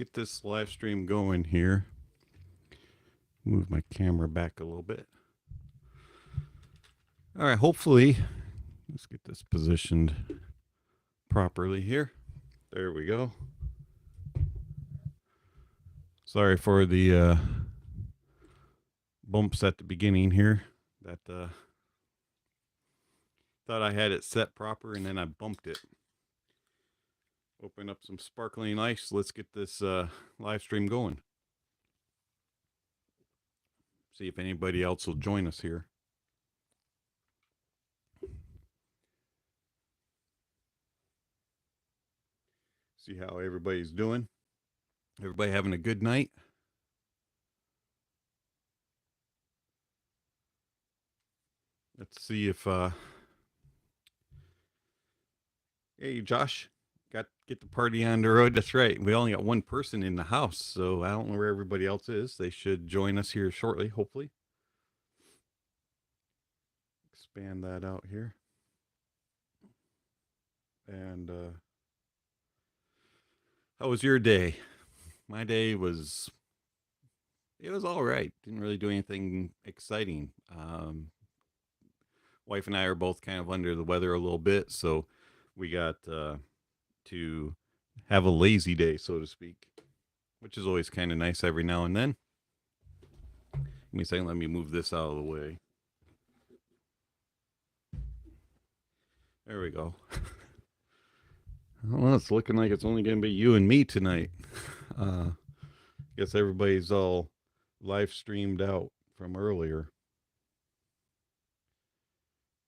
get this live stream going here. Move my camera back a little bit. All right, hopefully, let's get this positioned properly here. There we go. Sorry for the bumps at the beginning here. That thought I had it set proper and then I bumped it. Open up some sparkling ice. Let's get this live stream going. See if anybody else will join us here. See how everybody's doing. Everybody having a good night? Let's see if hey Josh, get the party on the road. That's right. We only got one person in the house, so I don't know where everybody else is. They should join us here shortly, hopefully. Expand that out here. And how was your day? My day was, it was all right. Didn't really do anything exciting. Wife and I are both kind of under the weather a little bit, so we got to have a lazy day, so to speak, which is always kind of nice every now and then. Give me a second. Let me move this out of the way. There we go. Well, it's looking like it's only going to be you and me tonight. Guess everybody's all live streamed out from earlier.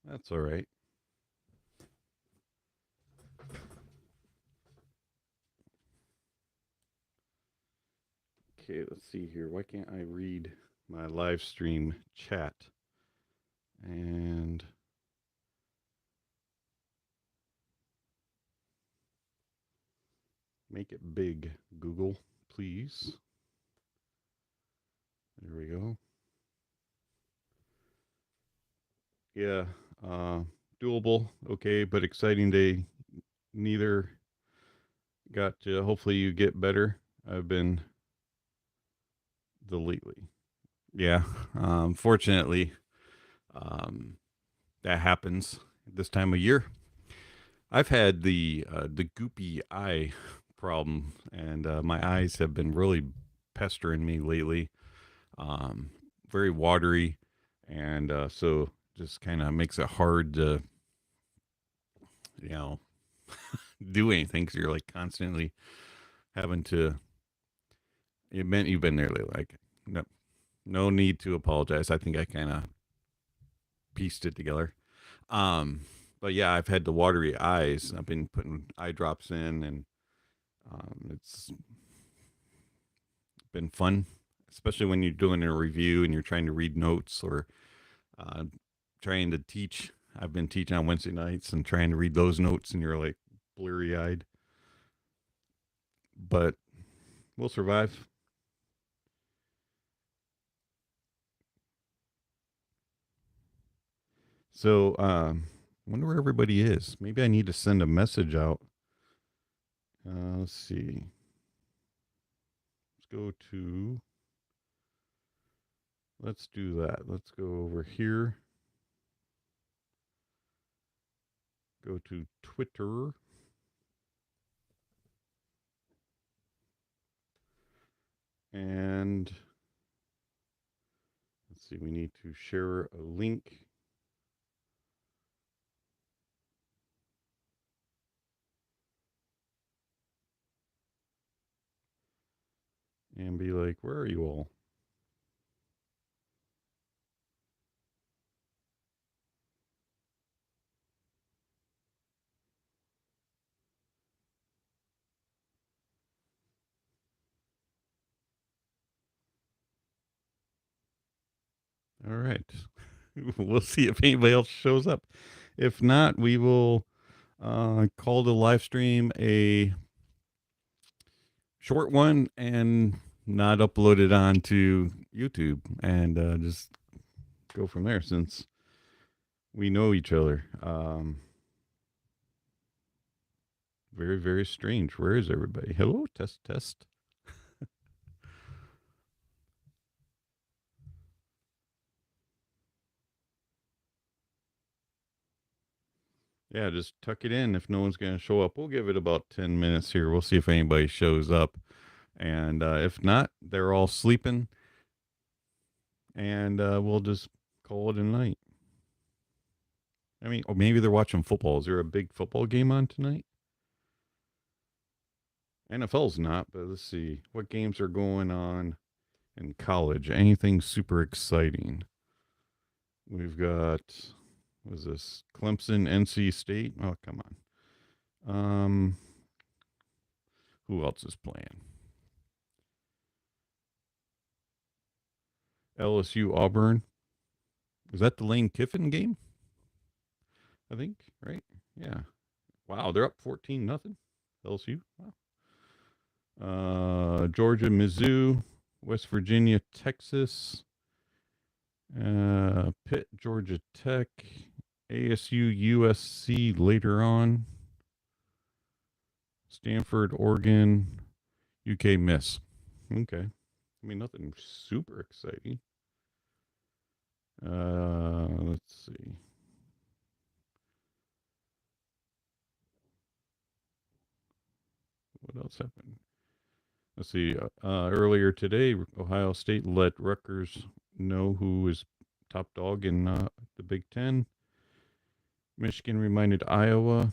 That's all right. Okay, let's see here. Why can't I read my live stream chat? And make it big, Google, please. There we go. Yeah, doable, okay, but exciting day. Neither got to, hopefully you get better. I've been lately. Yeah, fortunately, that happens this time of year. I've had the goopy eye problem, and my eyes have been really pestering me lately. Very watery, and so just kind of makes it hard to, you know, do anything because you're like constantly having to. It meant you've been there lately. Like, no need to apologize. I think I kind of pieced it together. But yeah, I've had the watery eyes. I've been putting eye drops in, and it's been fun, especially when you're doing a review and you're trying to read notes or trying to teach. I've been teaching on Wednesday nights and trying to read those notes, and you're like blurry eyed. But we'll survive. So, wonder where everybody is. Maybe I need to send a message out. Let's see. Let's go to. Let's do that. Let's go over here. Go to Twitter. And let's see, we need to share a link. And be like, where are you all? All right. We'll see if anybody else shows up. If not, we will call the live stream a short one and not upload it onto YouTube, and just go from there since we know each other. Very, very strange. Where is everybody? Hello, test, test. Yeah, just tuck it in if no one's going to show up. We'll give it about 10 minutes here. We'll see if anybody shows up. And if not, they're all sleeping. And we'll just call it a night. I mean, or maybe they're watching football. Is there a big football game on tonight? NFL's not, but let's see. What games are going on in college? Anything super exciting? We've got, what is this? Clemson, NC State. Oh, come on. Who else is playing? LSU, Auburn. Is that the Lane Kiffin game? I think, right? Yeah. Wow, they're up 14-0. LSU. Wow. Georgia, Mizzou, West Virginia, Texas, Pitt, Georgia Tech, ASU, USC later on, Stanford, Oregon, UK Miss. Okay. I mean, nothing super exciting. Let's see. What else happened? Let's see. Earlier today, Ohio State let Rutgers know who is top dog in the Big Ten. Michigan reminded Iowa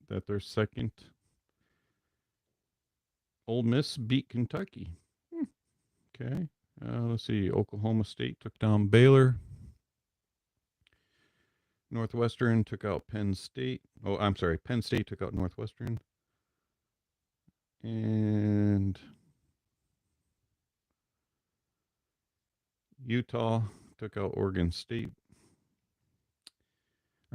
that they're second. Ole Miss beat Kentucky. Okay. Let's see. Oklahoma State took down Baylor. Northwestern took out Penn State. Oh, I'm sorry. Penn State took out Northwestern. And Utah took out Oregon State.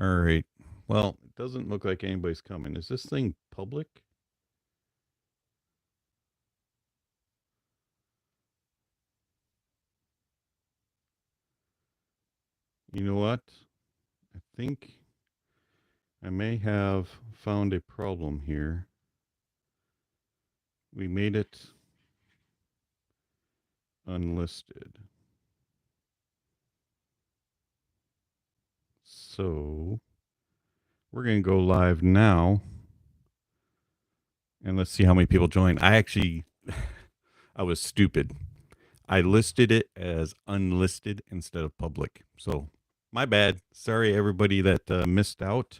All right. Well, it doesn't look like anybody's coming. Is this thing public? You know what? I think I may have found a problem here. We made it unlisted. So we're going to go live now. And let's see how many people join. I was stupid. I listed it as unlisted instead of public. So my bad. Sorry, everybody that missed out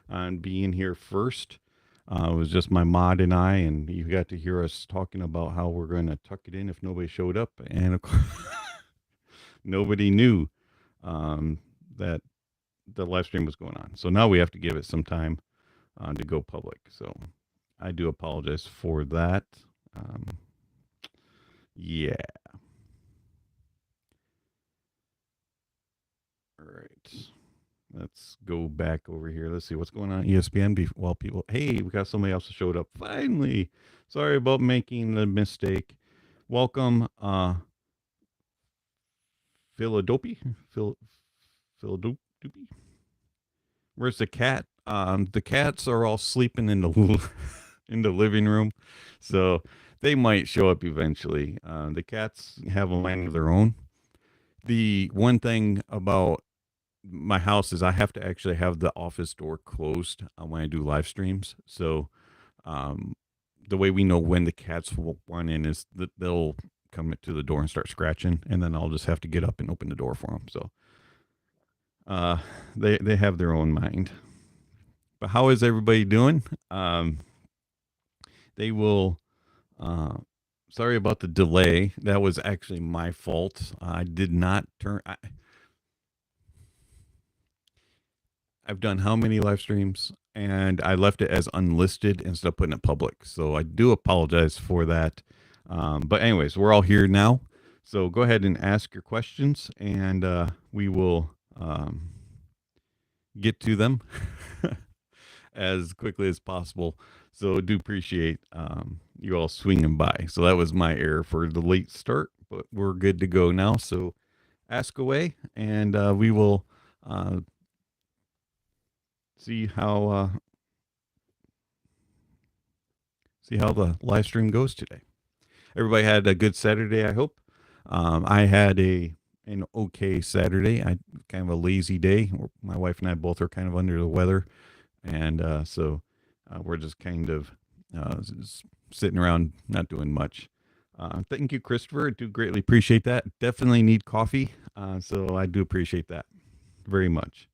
on being here first. It was just my mod and I, and you got to hear us talking about how we're going to tuck it in if nobody showed up. And of course, nobody knew that the live stream was going on. So now we have to give it some time to go public. So I do apologize for that. Yeah. All right. Let's go back over here. Let's see what's going on ESPN while people. Hey, we got somebody else that showed up. Finally. Sorry about making the mistake. Welcome, Philadelphia. Philadelphia. Where's the cat? The cats are all sleeping in the in the living room, so they might show up eventually. The cats have a mind of their own. The one thing about my house is I have to actually have the office door closed when I do live streams. So the way we know when the cats will run in is that they'll come to the door and start scratching, and then I'll just have to get up and open the door for them. So they have their own mind. But how is everybody doing? They will. Sorry about the delay. That was actually my fault. I did not turn. I've done how many live streams, and I left it as unlisted instead of putting it public. So I do apologize for that. But anyways, we're all here now. So go ahead and ask your questions, and we will get to them as quickly as possible. So I do appreciate you all swinging by. So that was my error for the late start, but we're good to go now. So ask away, and we will see how the live stream goes today. Everybody had a good Saturday, I hope. I had a an okay Saturday. I kind of a lazy day. My wife and I both are kind of under the weather, and so we're just kind of sitting around, not doing much. Thank you, Christopher. I do greatly appreciate that. Definitely need coffee, so I do appreciate that very much.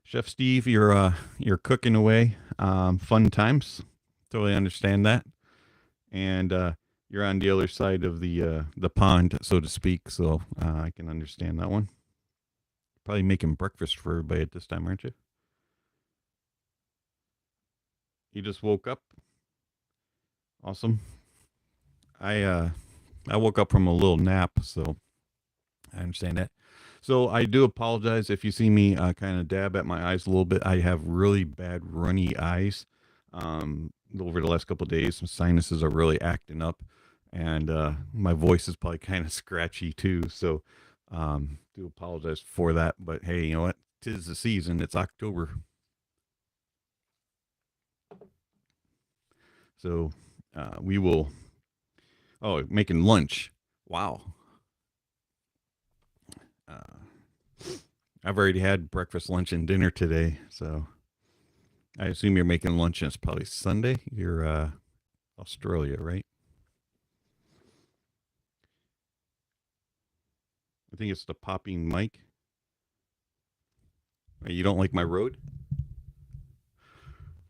Chef Steve, you're cooking away. Fun times. Totally understand that. And you're on the other side of the pond, so to speak. So I can understand that one. Probably making breakfast for everybody at this time, aren't you? You just woke up. Awesome. I woke up from a little nap, so I understand that. So I do apologize if you see me kind of dab at my eyes a little bit. I have really bad runny eyes. Over the last couple of days, some sinuses are really acting up, and my voice is probably kind of scratchy too. So do apologize for that. But hey, you know what? 'Tis the season. It's October. So we will. Oh, making lunch. Wow. I've already had breakfast, lunch, and dinner today. So I assume you're making lunch and it's probably Sunday. You're Australia, right? I think it's the popping mic. You don't like my road?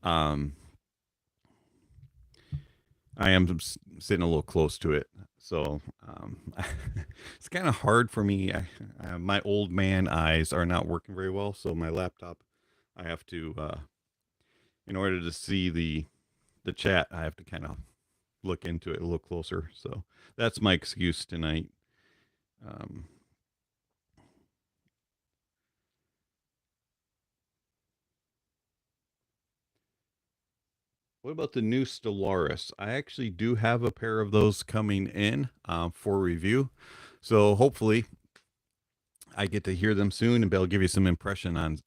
I am sitting a little close to it. So it's kind of hard for me. My old man eyes are not working very well. So my laptop, I have to, in order to see the chat, I have to kind of look into it a little closer. So that's my excuse tonight. What about the new Stellaris? I actually do have a pair of those coming in for review. So hopefully I get to hear them soon and be able to give you some impressions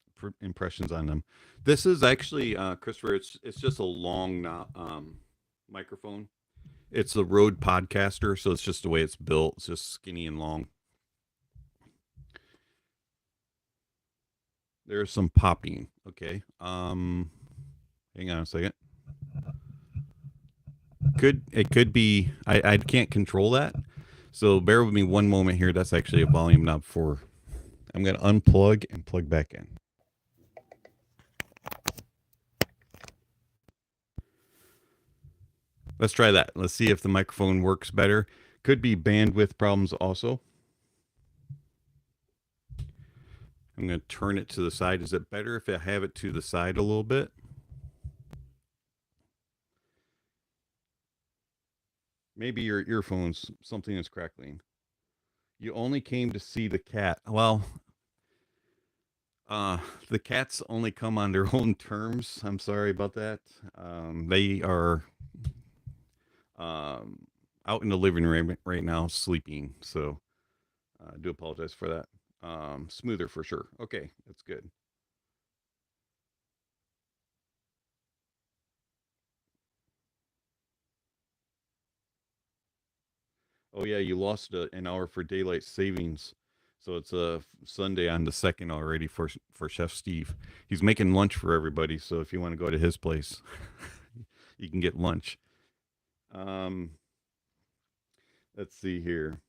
on them. This is actually, Christopher, it's just a long microphone. It's the Rode Podcaster, so it's just the way it's built. It's just skinny and long. There's some popping. Okay. Hang on a second. Could be I can't control that. So bear with me one moment here. That's actually a volume knob for I'm gonna unplug and plug back in. Let's try that. Let's see if the microphone works better. Could be bandwidth problems also. I'm going to turn it to the side. Is it better if I have it to the side a little bit? Maybe your earphones, something is crackling. You only came to see the cat. Well, the cats only come on their own terms. I'm sorry about that. They are out in the living room right now sleeping. So I do apologize for that. Smoother for sure. Okay, that's good. Oh yeah, you lost an hour for daylight savings, so it's a Sunday on the second already for Chef Steve. He's making lunch for everybody, so if you want to go to his place, you can get lunch. Um, let's see here.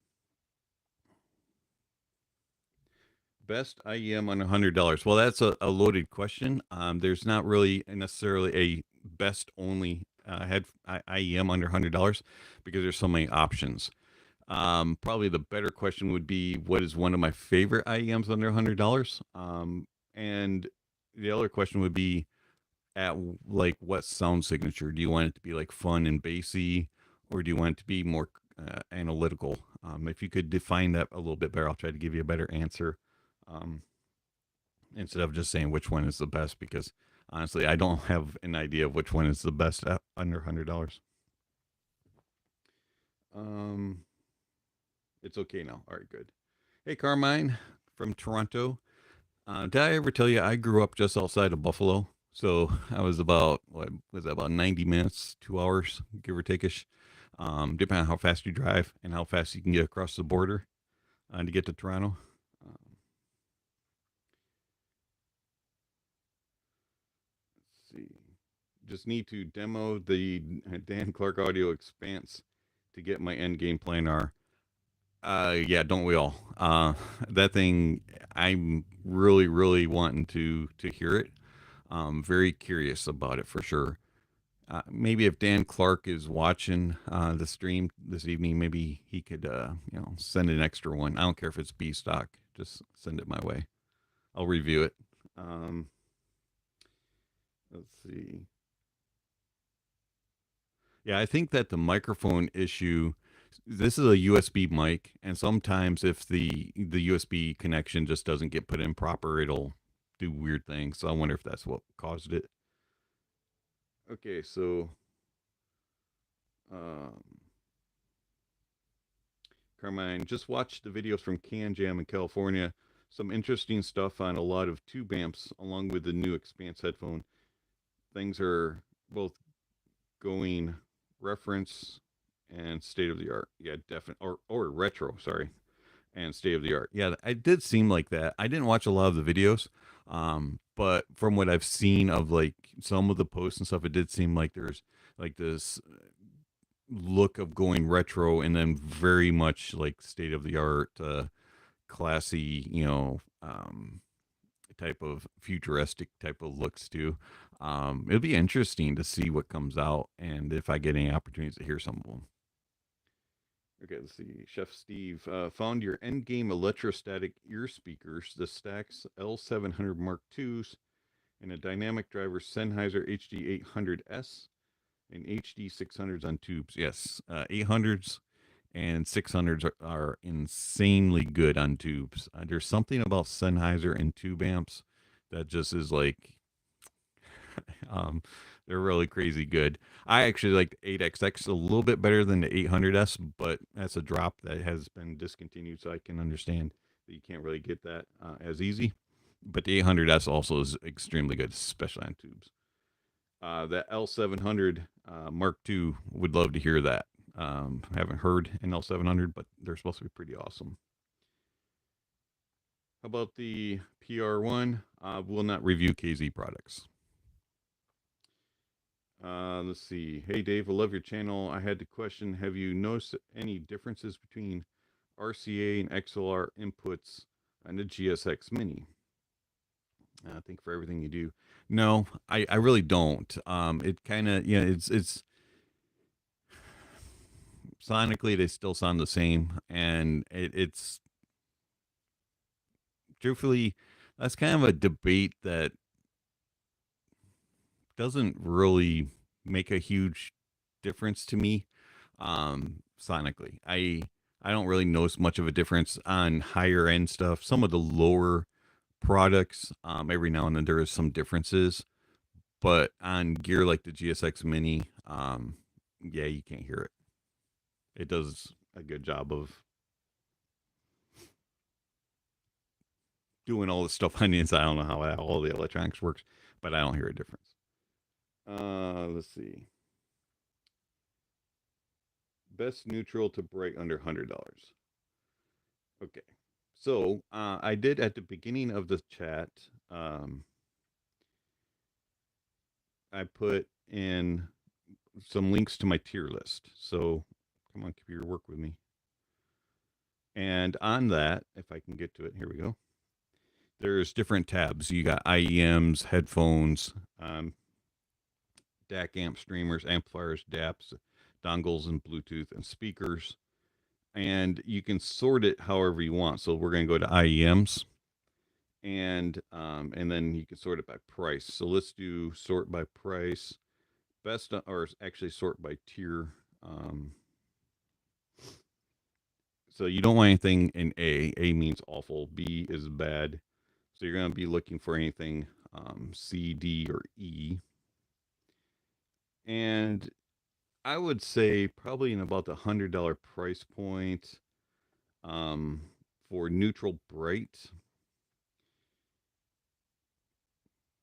Best IEM on $100. Well, that's a loaded question. There's not really necessarily a best only head IEM under $100 because there's so many options. Probably the better question would be what is one of my favorite IEMs under $100? And the other question would be at like what sound signature? Do you want it to be like fun and bassy, or do you want it to be more analytical? If you could define that a little bit better, I'll try to give you a better answer um, instead of just saying which one is the best because honestly, I don't have an idea of which one is the best at under $100. Um, it's okay now. All right, good. Hey, Carmine from Toronto. Did I ever tell you I grew up just outside of Buffalo? So I was about, what was that, about 90 minutes, 2 hours, give or take ish, depending on how fast you drive and how fast you can get across the border to get to Toronto. Let's see. Just need to demo the Dan Clark Audio Expanse to get my end game planar. Yeah, don't we all? That thing, I'm really wanting to hear it. Very curious about it for sure. Maybe if Dan Clark is watching the stream this evening, maybe he could, send an extra one. I don't care if it's B stock, just send it my way. I'll review it. Let's see. Yeah, I think that the microphone issue. This is a USB mic, and sometimes if the USB connection just doesn't get put in proper, it'll do weird things. So I wonder if that's what caused it. Okay, so Carmine, just watched the videos from Can Jam in California. Some interesting stuff on a lot of tube amps, along with the new Expanse headphone. Things are both going reference and state of the art. Yeah, definitely, or retro. Sorry, and state of the art. Yeah, it did seem like that. I didn't watch a lot of the videos, but from what I've seen of like some of the posts and stuff, it did seem like there's like this look of going retro and then very much like state of the art, classy, type of futuristic type of looks too. It'll be interesting to see what comes out and if I get any opportunities to hear some of them. Okay, let's see. Chef Steve found your endgame electrostatic ear speakers, the Stax L700 Mark IIs, and a dynamic driver Sennheiser HD 800S and HD 600s on tubes. Yes, 800s and 600s are insanely good on tubes. There's something about Sennheiser and tube amps that just is like, they're really crazy good. I actually like the 8XX a little bit better than the 800S, but that's a drop that has been discontinued, so I can understand that you can't really get that as easy. But the 800S also is extremely good, especially on tubes. That L700 Mark II, would love to hear that. Haven't heard an L700, but they're supposed to be pretty awesome. How about the PR1? Will not review KZ products. Let's see. Hey, Dave, I love your channel. I had to question, have you noticed any differences between RCA and XLR inputs on the GSX Mini? I think for everything you do. No, I really don't. It kind of, it's sonically, they still sound the same. And it's truthfully, that's kind of a debate that doesn't really make a huge difference to me sonically. I don't really notice much of a difference on higher end stuff. Some of the lower products, every now and then there is some differences, but on gear like the GSX Mini, yeah, you can't hear it. It does a good job of doing all the stuff on the inside. I don't know how all the electronics works, but I don't hear a difference. Let's see. Best neutral to bright under $100. Okay. So I did at the beginning of the chat, I put in some links to my tier list. So come on, computer, work with me. And on that, if I can get to it, here we go. There's different tabs. You got IEMs, headphones, DAC amp streamers, amplifiers, DAPs, dongles, and Bluetooth, and speakers. And you can sort it however you want. So we're going to go to IEMs, and then you can sort it by price. So let's do sort by price, best, or actually sort by tier. So you don't want anything in A. A means awful. B is bad. So you're going to be looking for anything C, D, or E. And I would say probably in about the $100 price point for neutral bright.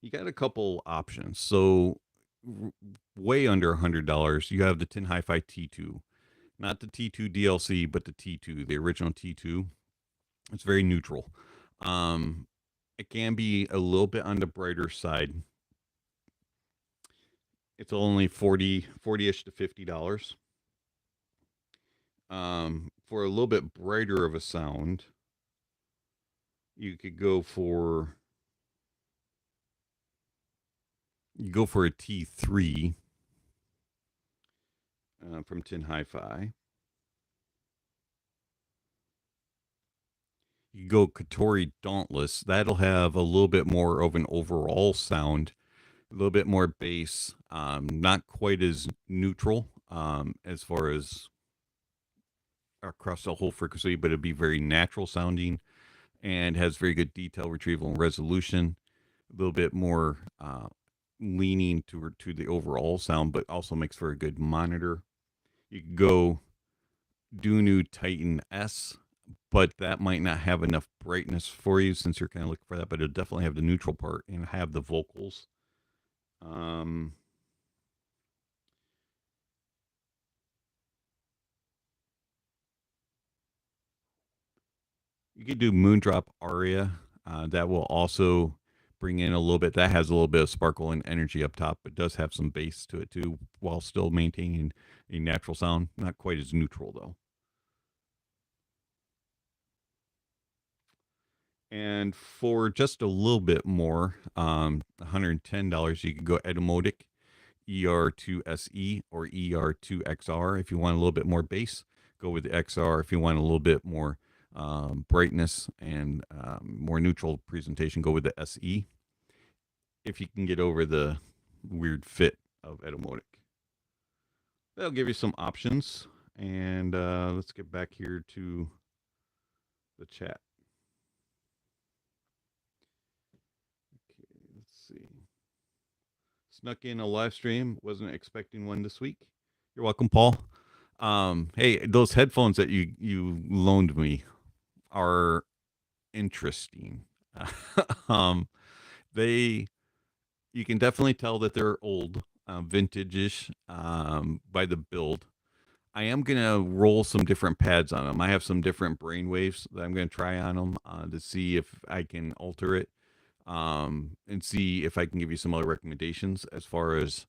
You got a couple options. So way under $100, you have the Hifi T2. Not the T2 DLC, but the T2, the original T2. It's very neutral. Um, it can be a little bit on the brighter side. It's only 40-ish to $50. For a little bit brighter of a sound, you could go for a T3 from Tin Hi-Fi. You go Katori Dauntless. That'll have a little bit more of an overall sound, a little bit more bass, not quite as neutral as far as across the whole frequency, but it'd be very natural sounding and has very good detail retrieval and resolution. A little bit more leaning to the overall sound, but also makes for a good monitor. You could go Dunu Titan S, but that might not have enough brightness for you since you're kind of looking for that. But it'll definitely have the neutral part and have the vocals. You could do Moondrop Aria. That will also bring in a little bit. That has a little bit of sparkle and energy up top, but does have some bass to it too, while still maintaining a natural sound. Not quite as neutral though. And for just a little bit more, $110, you could go Etymotic ER2SE or ER2XR. If you want a little bit more bass, go with the XR. If you want a little bit more brightness and more neutral presentation, go with the SE. If you can get over the weird fit of Etymotic. That'll give you some options. And let's get back here to the chat. Okay, let's see. Snuck in a live stream. Wasn't expecting one this week. You're welcome, Paul. Hey, those headphones that you loaned me are interesting. um, they you can definitely tell that they're old, vintage-ish by the build. I am gonna roll some different pads on them. I have some different brain waves that I'm gonna try on them to see if I can alter it, and see if I can give you some other recommendations as far as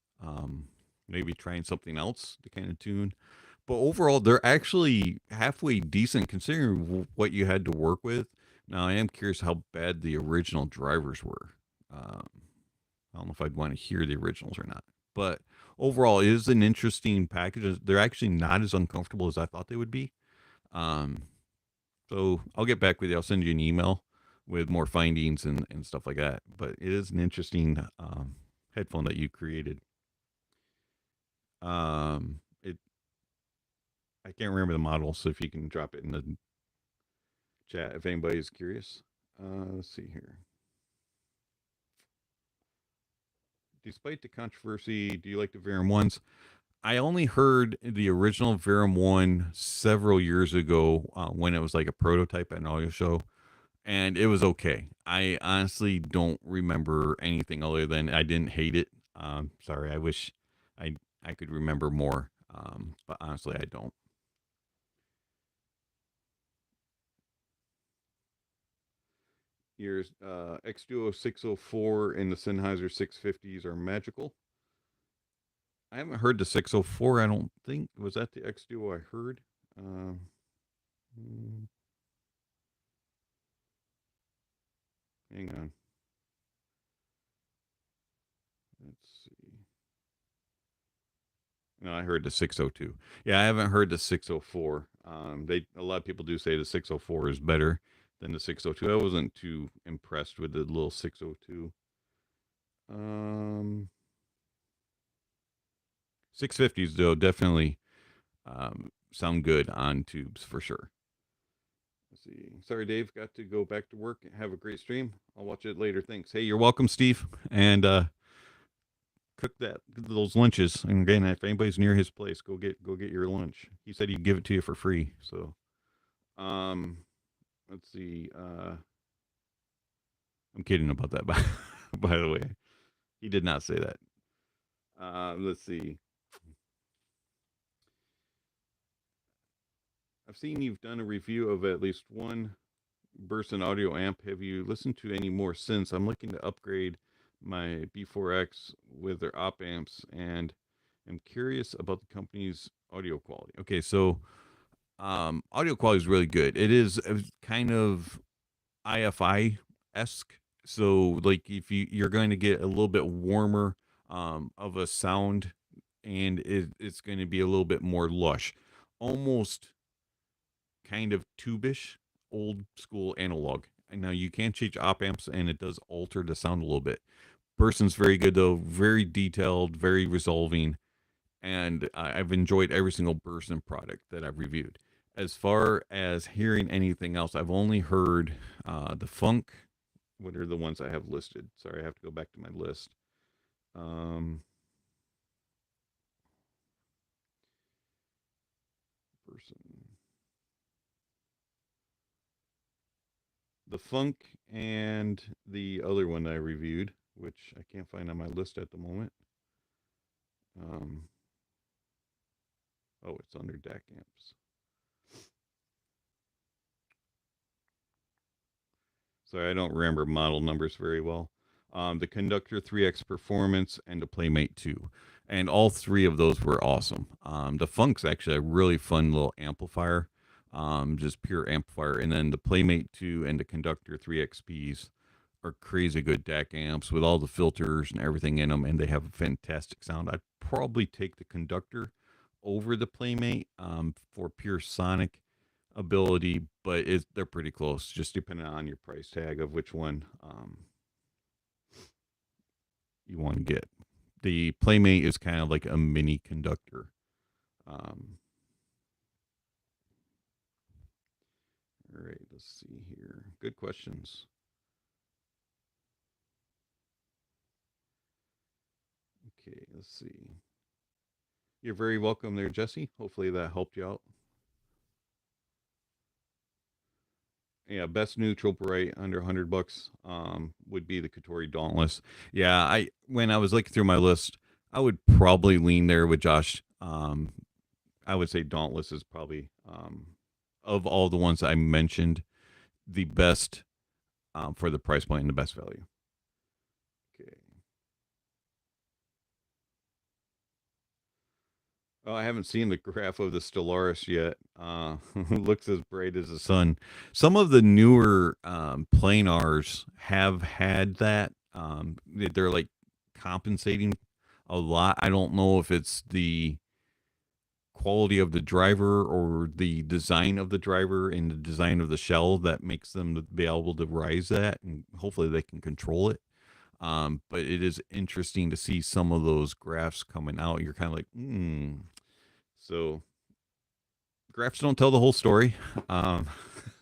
maybe trying something else to kind of tune. But overall, they're actually halfway decent considering what you had to work with. Now, I am curious how bad the original drivers were. I don't know if I'd want to hear the originals or not. But overall, it is an interesting package. They're actually not as uncomfortable as I thought they would be. Um, so I'll get back with you. I'll send you an email with more findings and stuff like that. But it is an interesting headphone that you created. It I can't remember the model, so if you can drop it in the chat if anybody is curious. Let's see here. Despite the controversy, do you like the Verum ones? I only heard the original Verum one several years ago when it was like a prototype at an audio show, and it was okay. I honestly don't remember anything other than I didn't hate it. Sorry, I wish I could remember more, but honestly, I don't. Your X-Duo 604 and the Sennheiser 650s are magical. I haven't heard the 604. I don't think was that the X-Duo I heard. Hmm. Hang on. Let's see. No, I heard the 602. Yeah, I haven't heard the 604. A lot of people do say the 604 is better than the 602. I wasn't too impressed with the little 602. 650s though definitely sound good on tubes for sure. Let's see. Sorry, Dave. Got to go back to work. Have a great stream. I'll watch it later. Thanks. Hey, you're welcome, Steve. And cook those lunches. And again, if anybody's near his place, go get your lunch. He said he'd give it to you for free. So, let's see. I'm kidding about that. By the way, he did not say that. Let's see. I've seen you've done a review of at least one Burson audio amp. Have you listened to any more since? I'm looking to upgrade my B4X with their op amps, and I'm curious about the company's audio quality. Okay, so audio quality is really good. It is kind of IFI esque. So like if you're going to get a little bit warmer of a sound, and it's going to be a little bit more lush, almost kind of tubish, old school analog. And now you can change op amps, and it does alter the sound a little bit. Person's very good though, very detailed, very resolving, and I've enjoyed every single Burson product that I've reviewed. As far as hearing anything else, I've only heard the Funk. What are the ones I have listed? Sorry, I have to go back to my list. Burson. The Funk and the other one I reviewed, which I can't find on my list at the moment. Oh, it's under DAC amps. Sorry, I don't remember model numbers very well. The Conductor 3X Performance and the Playmate 2. And all three of those were awesome. The Funk's actually a really fun little amplifier, just pure amplifier. And then the Playmate 2 and the Conductor 3XPs are crazy good DAC amps with all the filters and everything in them, and they have a fantastic sound. I'd probably take the Conductor over the Playmate for pure sonic ability, but they're pretty close, just depending on your price tag of which one you want to get. The Playmate is kind of like a mini Conductor. All right, let's see here. Good questions. Okay, let's see. You're very welcome there, Jesse. Hopefully that helped you out. Yeah, best neutral bright under $100 would be the Katori Dauntless. Yeah, I when I was looking through my list, I would probably lean there with Josh. I would say Dauntless is probably of all the ones I mentioned, the best for the price point and the best value. Okay. Oh, I haven't seen the graph of the Stellaris yet. Looks as bright as the sun. Some of the newer planars have had that. They're like compensating a lot. I don't know if it's the quality of the driver or the design of the driver and the design of the shell that makes them be able to rise that, and hopefully they can control it. But it is interesting to see some of those graphs coming out. You're kind of like, So graphs don't tell the whole story. Um,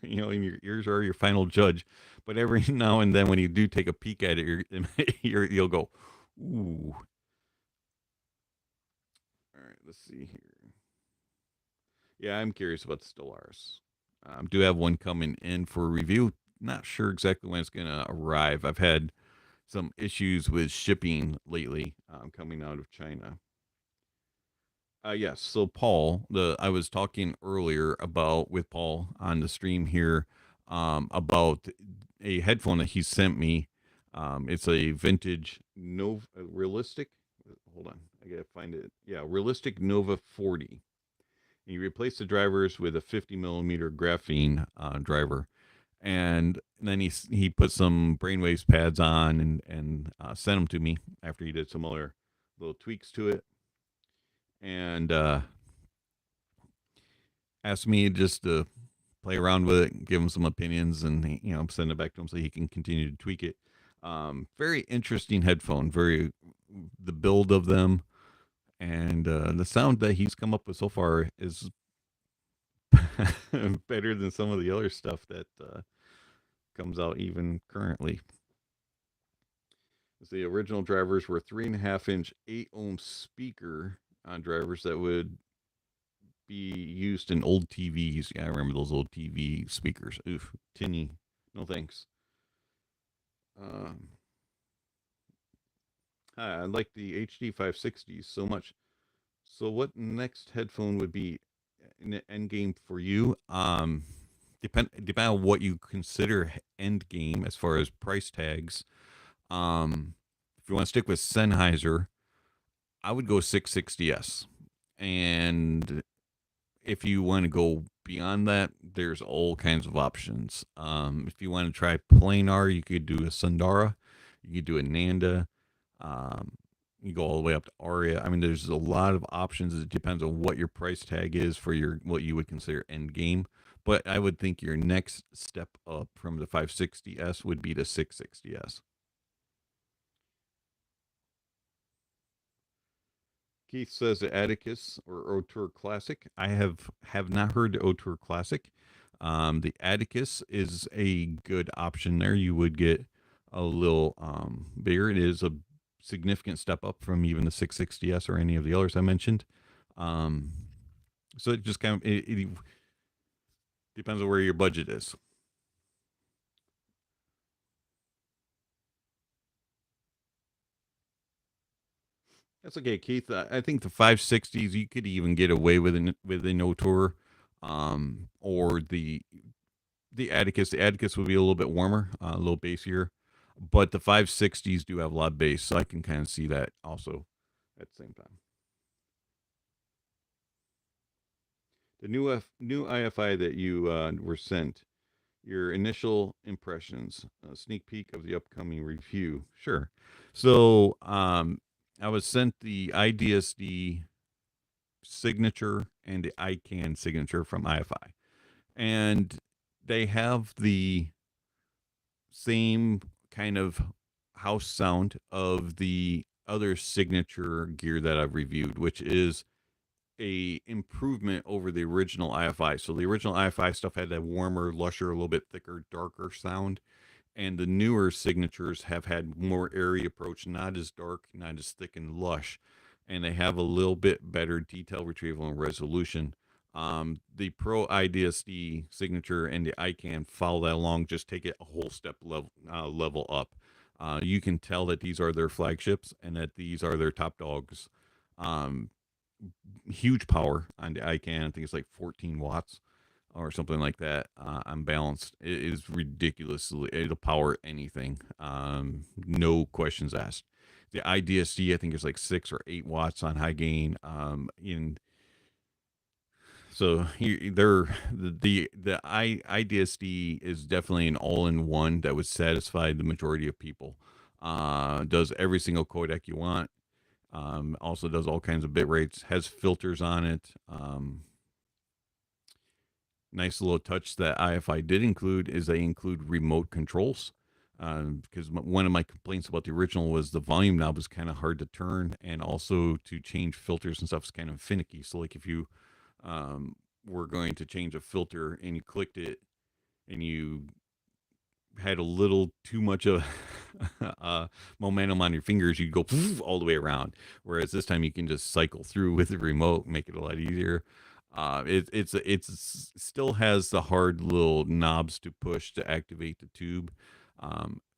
and your ears are your final judge. But every now and then, when you do take a peek at it, you'll go, ooh. All right, let's see here. Yeah, I'm curious about the Stellaris. Do have one coming in for review. Not sure exactly when it's going to arrive. I've had some issues with shipping lately coming out of China. Yes. So Paul, I was talking earlier about with Paul on the stream here about a headphone that he sent me. It's a vintage Nova realistic. Hold on, I gotta find it. Yeah, realistic Nova 40. He replaced the drivers with a 50 millimeter graphene driver, and then he put some brainwaves pads on and sent them to me after he did some other little tweaks to it, and asked me just to play around with it, give him some opinions, and send it back to him so he can continue to tweak it. Very interesting headphone. The build of them and the sound that he's come up with so far is better than some of the other stuff that comes out even currently. The original drivers were 3.5-inch 8-ohm speaker drivers that would be used in old TVs. Yeah, I remember those old TV speakers. Oof, tinny. No thanks. I like the HD 560s so much. So what next headphone would be end game for you. Depend on what you consider end game as far as price tags. If you want to stick with Sennheiser, I would go 660S. And if you want to go beyond that, there's all kinds of options. If you want to try planar, you could do a Sundara, you could do a Nanda. You go all the way up to Aria. I mean, there's a lot of options. It depends on what your price tag is for your what you would consider end game. But I would think your next step up from the 560S would be the 660S. Keith says the Atticus or Auteur Classic. I have not heard the Auteur Classic. The Atticus is a good option there. You would get a little bigger. It is a significant step up from even the 660S or any of the others I mentioned. So it just kind of it depends on where your budget is. That's okay, Keith. I think the 560s you could even get away with an Auteur, or the Atticus. The Atticus would be a little bit warmer, a little bassier, but the 560s do have a lot of bass, so I can kind of see that also at the same time. The new IFI that you were sent, your initial impressions, a sneak peek of the upcoming review. Sure. So I was sent the IDSD signature and the ICANN signature from IFI. And they have the same kind of house sound of the other signature gear that I've reviewed, which is a improvement over the original IFI. So the original IFI stuff had that warmer, lusher, a little bit thicker, darker sound. And the newer signatures have had more airy approach, not as dark, not as thick and lush. And they have a little bit better detail retrieval and resolution. The Pro IDSD signature and the ICANN follow that along, just take it a whole step level up. You can tell that these are their flagships and that these are their top dogs. Huge power on the ICANN. I think it's like 14 watts or something like that. Unbalanced. It is ridiculous. It'll power anything. No questions asked. The IDSD, I think, is like 6 or 8 watts on high gain. So the IDSD is definitely an all-in-one that would satisfy the majority of people. Does every single codec you want. Also does all kinds of bit rates. Has filters on it. Nice little touch that IFI did include is they include remote controls. Because one of my complaints about the original was the volume knob was kind of hard to turn, and also to change filters and stuff is kind of finicky. So like if you were going to change a filter and you clicked it and you had a little too much of momentum on your fingers, you'd go all the way around. Whereas this time you can just cycle through with the remote, make it a lot easier. It's still has the hard little knobs to push to activate the tube,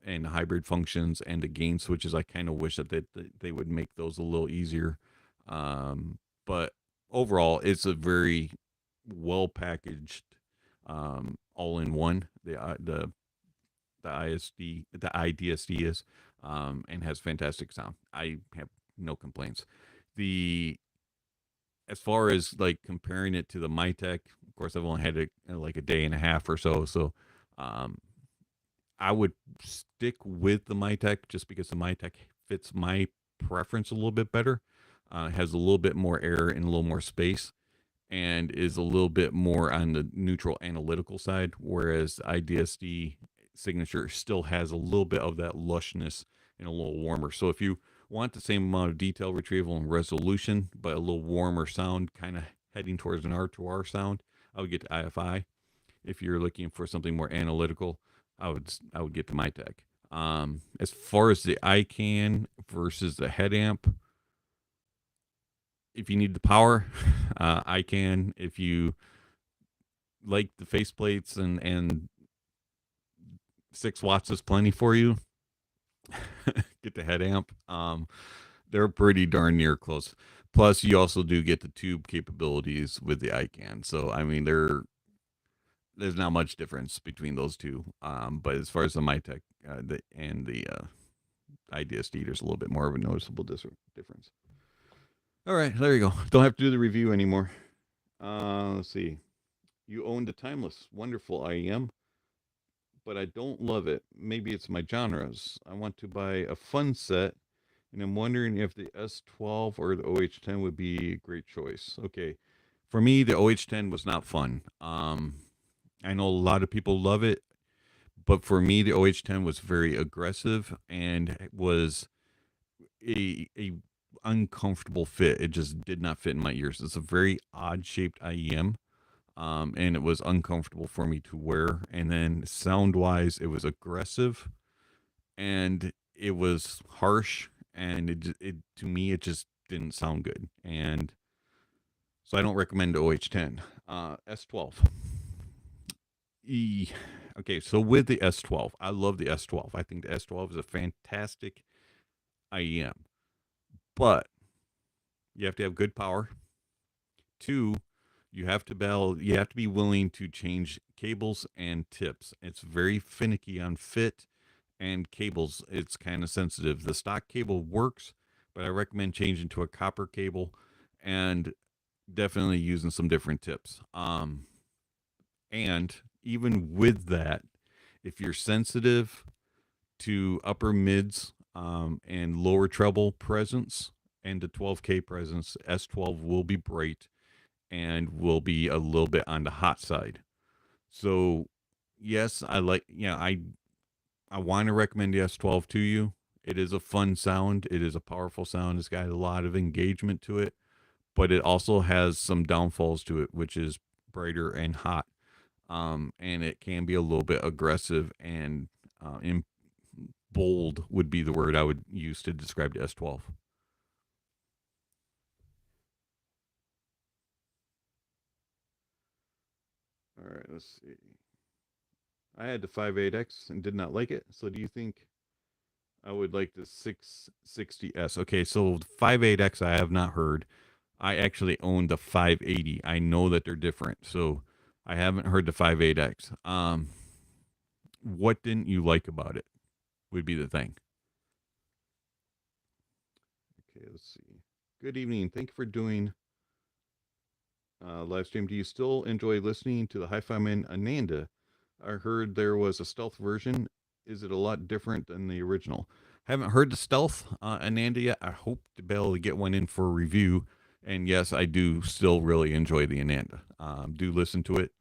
and hybrid functions and the gain switches. I kind of wish that they would make those a little easier. But overall, it's a very well packaged, all in one. The IDSD is, and has fantastic sound. I have no complaints. As far as like comparing it to the Mytek, of course, I've only had it like a day and a half or so. So, I would stick with the Mytek just because the Mytek fits my preference a little bit better. Has a little bit more air and a little more space, and is a little bit more on the neutral analytical side, whereas the IDSD signature still has a little bit of that lushness and a little warmer. So if you want the same amount of detail retrieval and resolution, but a little warmer sound, kind of heading towards an R2R sound, I would get the IFI. If you're looking for something more analytical, I would get the Mytek. As far as the ICANN versus the head amp, if you need the power, ICANN. If you like the faceplates and 6 watts is plenty for you, get the head amp. They're pretty darn near close. Plus, you also do get the tube capabilities with the ICANN. So, I mean, there's not much difference between those two. But as far as the MyTech and the IDSD, there's a little bit more of a noticeable difference. All right, there you go. Don't have to do the review anymore. Let's see. You own the Timeless, wonderful IEM, but I don't love it. Maybe it's my genres. I want to buy a fun set, and I'm wondering if the S12 or the OH10 would be a great choice. Okay, for me, the OH10 was not fun. I know a lot of people love it, but for me, the OH10 was very aggressive and it was a uncomfortable fit. It just did not fit in my ears. It's a very odd shaped IEM. And it was uncomfortable for me to wear. And then sound wise, it was aggressive and it was harsh. And it to me, it just didn't sound good. And so I don't recommend OH10. S12. Okay, so with the S12, I love the S12. I think the S12 is a fantastic IEM, but you have to have good power. Two, you have to be willing to change cables and tips. It's very finicky on fit and cables. It's kind of sensitive. The stock cable works, but I recommend changing to a copper cable and definitely using some different tips. And even with that, if you're sensitive to upper mids and lower treble presence and the 12K presence, S12 will be bright and will be a little bit on the hot side. So, yes, I want to recommend the S12 to you. It is a fun sound. It is a powerful sound. It's got a lot of engagement to it, but it also has some downfalls to it, which is brighter and hot. And it can be a little bit aggressive and bold would be the word I would use to describe the S12. All right, let's see. I had the 58X and did not like it. So do you think I would like the 660S? Okay, so 58X I have not heard. I actually own the 580. I know that they're different. So I haven't heard the 58X. What didn't you like about it would be the thing. Okay, let's see. Good evening. Thank you for doing live stream. Do you still enjoy listening to the Hi-Fi Man Ananda? I heard there was a stealth version. Is it a lot different than the original? Haven't heard the stealth Ananda yet. I hope to be able to get one in for a review. And yes, I do still really enjoy the Ananda. Do listen to it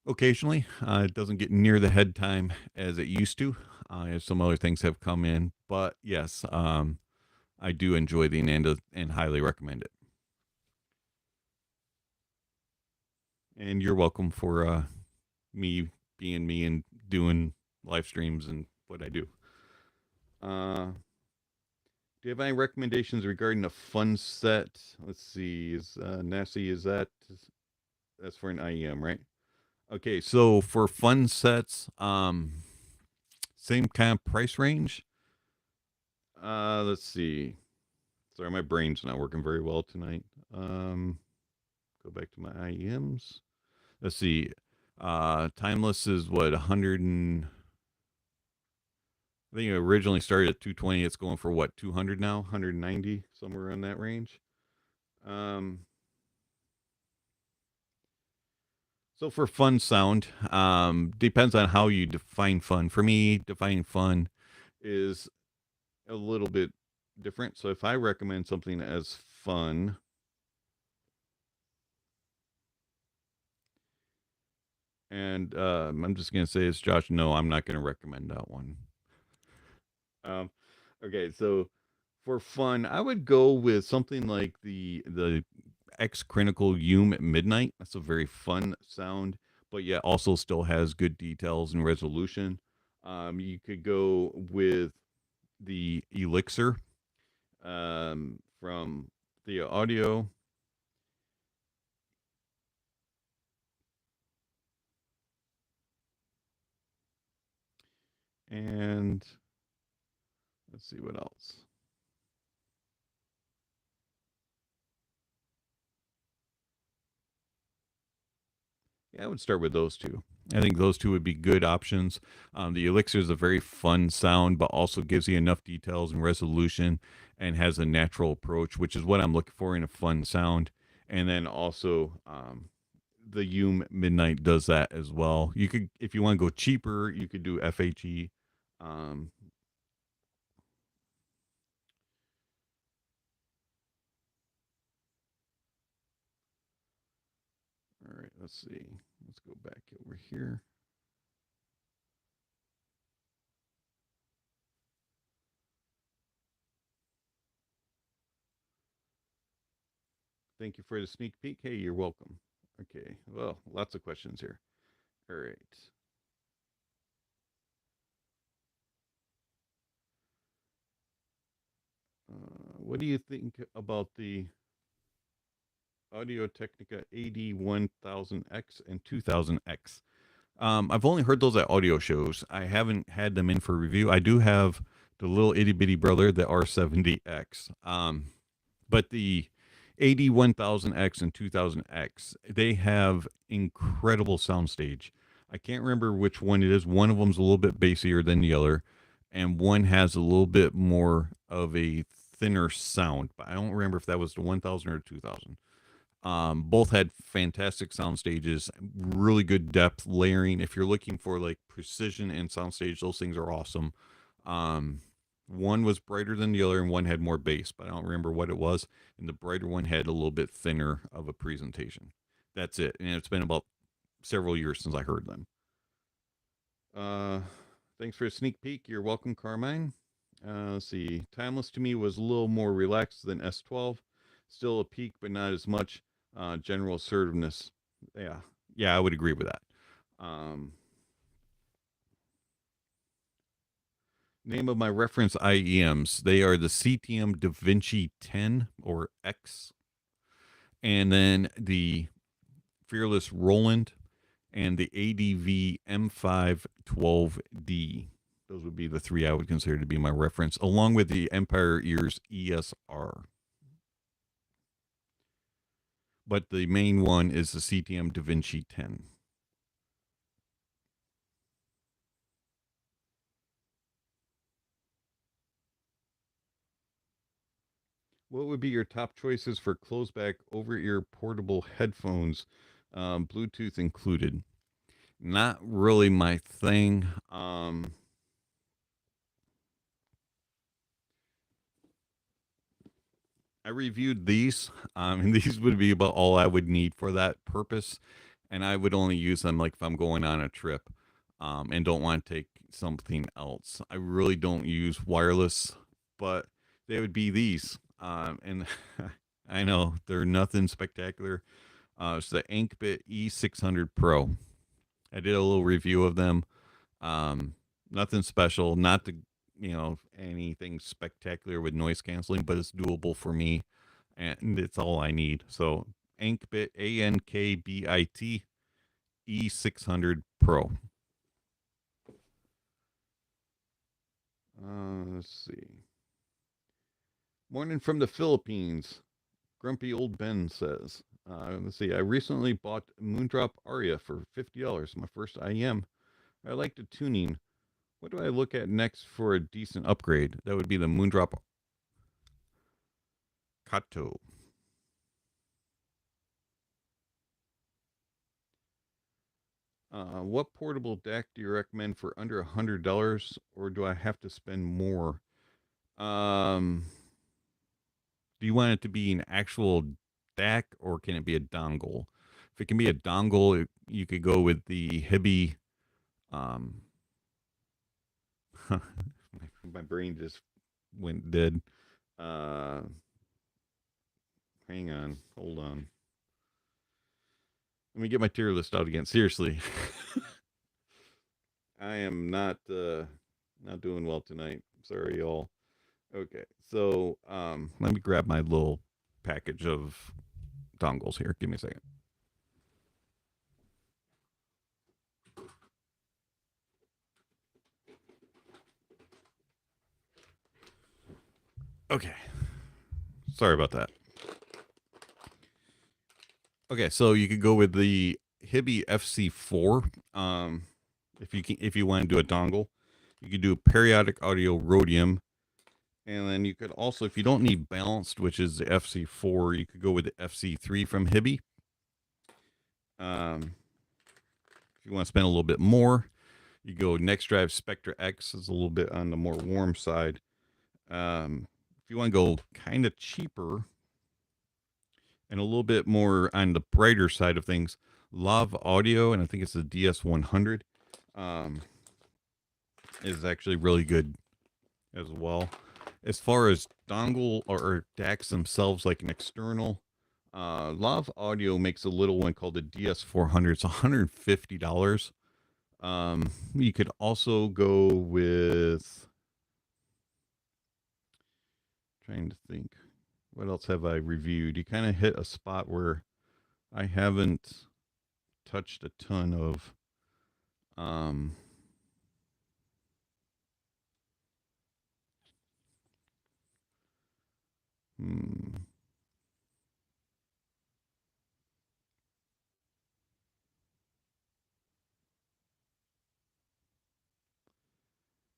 occasionally. It doesn't get near the head time as it used to, as some other things have come in. But yes, I do enjoy the Ananda and highly recommend it. And you're welcome for me being me and doing live streams and what I do. Do you have any recommendations regarding a fun set? Let's see. Is Nasty, that's for an IEM, right? Okay, so for fun sets, same kind of price range. Let's see. Sorry, my brain's not working very well tonight. Go back to my IEMs. Let's see. Timeless is what 100 and I think it originally started at 220. It's going for what 200 now, 190 somewhere in that range. So for fun sound, depends on how you define fun. For me, defining fun is a little bit different. So if I recommend something as fun, and I'm just gonna say it's Josh. No, I'm not gonna recommend that one. Um, okay, so for fun, I would go with something like the X Critical Hume at Midnight. That's a very fun sound, but yet also still has good details and resolution. You could go with the Elixir from the audio. And let's see what else. Yeah, I would start with those two. I think those two would be good options. The Elixir is a very fun sound, but also gives you enough details and resolution and has a natural approach, which is what I'm looking for in a fun sound. And then also, the Ume Midnight does that as well. You could, if you want to go cheaper, you could do FHE. Um, all right, let's see. Let's go back over here. Thank you for the sneak peek. Hey, you're welcome. Okay, well, lots of questions here. All right. What do you think about the Audio Technica AD1000X and 2000X? I've only heard those at audio shows. I haven't had them in for review. I do have the little itty bitty brother, the R70X. But the AD1000X and 2000X, they have incredible soundstage. I can't remember which one it is. One of them's a little bit bassier than the other, and one has a little bit more of a thinner sound. But I don't remember if that was the 1000 or 2000. Both had fantastic sound stages, really good depth layering. If you're looking for like precision and sound stage, those things are awesome. Um, one was brighter than the other, and one had more bass, but I don't remember what it was. And the brighter one had a little bit thinner of a presentation. That's it. And it's been about several years since I heard them. Uh, Thanks for a sneak peek. You're welcome, Carmine. Let's see. Timeless to me was a little more relaxed than S12. Still a peak, but not as much. General assertiveness. Yeah, yeah, I would agree with that. Um, Name of my reference IEMs. They are the CTM DaVinci 10 or X, and then the Fearless Roland and the ADV M512D. Those would be the three I would consider to be my reference, along with the Empire Ears ESR. But the main one is the CTM DaVinci 10. What would be your top choices for closeback over ear portable headphones, Bluetooth included? Not really my thing. I reviewed these, and these would be about all I would need for that purpose, and I would only use them like if I'm going on a trip, and don't want to take something else. I really don't use wireless, but they would be these, and I know they're nothing spectacular. It's the Ankbit E600 Pro. I did a little review of them. Nothing special, not the anything spectacular with noise canceling, but it's doable for me, and it's all I need. So Ankbit ANKBIT E600 Pro. Let's see. Morning from the Philippines. Grumpy old Ben says. Let's see. I recently bought Moondrop Aria for $50. My first IM. I like the tuning. What do I look at next for a decent upgrade? That would be the Moondrop Kato. What portable DAC do you recommend for under $100, or do I have to spend more? Um, do you want it to be an actual DAC, or can it be a dongle? If it can be a dongle, you could go with the Hibi. Um, my brain just went dead. Uh, Hang on, hold on. Let me get my tier list out again. Seriously, I am not doing well tonight. Sorry, y'all. Okay, so let me grab my little package of dongles here. Give me a second. Okay, sorry about that. Okay, so you could go with the Hibi FC4. If you want to do a dongle, you could do a periodic audio rhodium, and then you could also, if you don't need balanced, which is the FC4, you could go with the FC3 from Hibi. If you want to spend a little bit more, you go Next Drive Spectra X is a little bit on the more warm side. If you want to go kind of cheaper and a little bit more on the brighter side of things, Lav Audio, and I think it's the DS100, is actually really good as well. As far as dongle or DACs themselves, like an external, Lav Audio makes a little one called the DS400. It's $150. You could also go with, trying to think, what else have I reviewed? You kind of hit a spot where I haven't touched a ton of.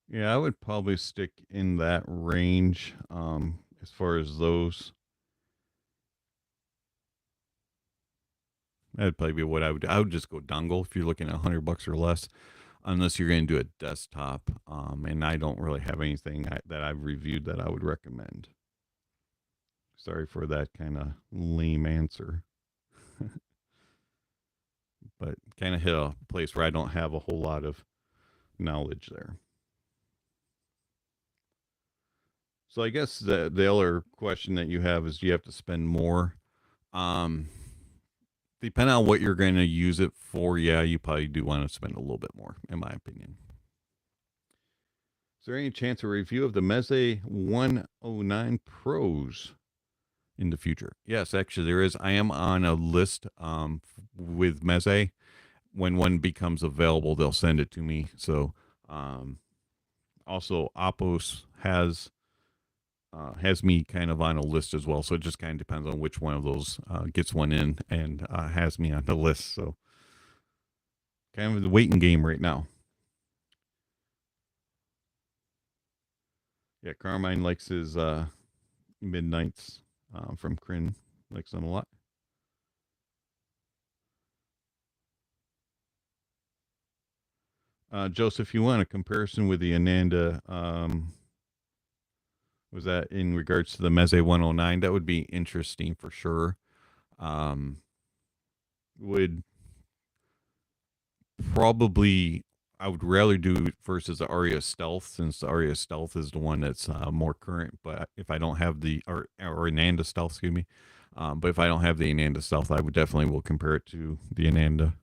Yeah, I would probably stick in that range as far as those. That'd probably be what I would just go dongle if you're looking at $100 or less, unless you're going to do a desktop. And I don't really have anything that I've reviewed that I would recommend. Sorry for that kind of lame answer. But kind of hit a place where I don't have a whole lot of knowledge there. So I guess the other question that you have is, do you have to spend more? Depending on what you're going to use it for, yeah, you probably do want to spend a little bit more, in my opinion. Is there any chance of a review of the Meze 109 Pros in the future? Yes, actually there is. I am on a list with Meze. When one becomes available, they'll send it to me. So also Opos has me kind of on a list as well. So it just kind of depends on which one of those gets one in and has me on the list. So kind of the waiting game right now. Yeah, Carmine likes his Midnights from Kryn. Likes them a lot. Joseph, you want a comparison with the Ananda? Was that in regards to the Meze 109? That would be interesting for sure. Would probably, I would rather do it versus the Aria Stealth, since the Aria Stealth is the one that's more current. But if I don't have the, or Ananda Stealth, excuse me. But if I don't have the Ananda Stealth, I would definitely will compare it to the Ananda.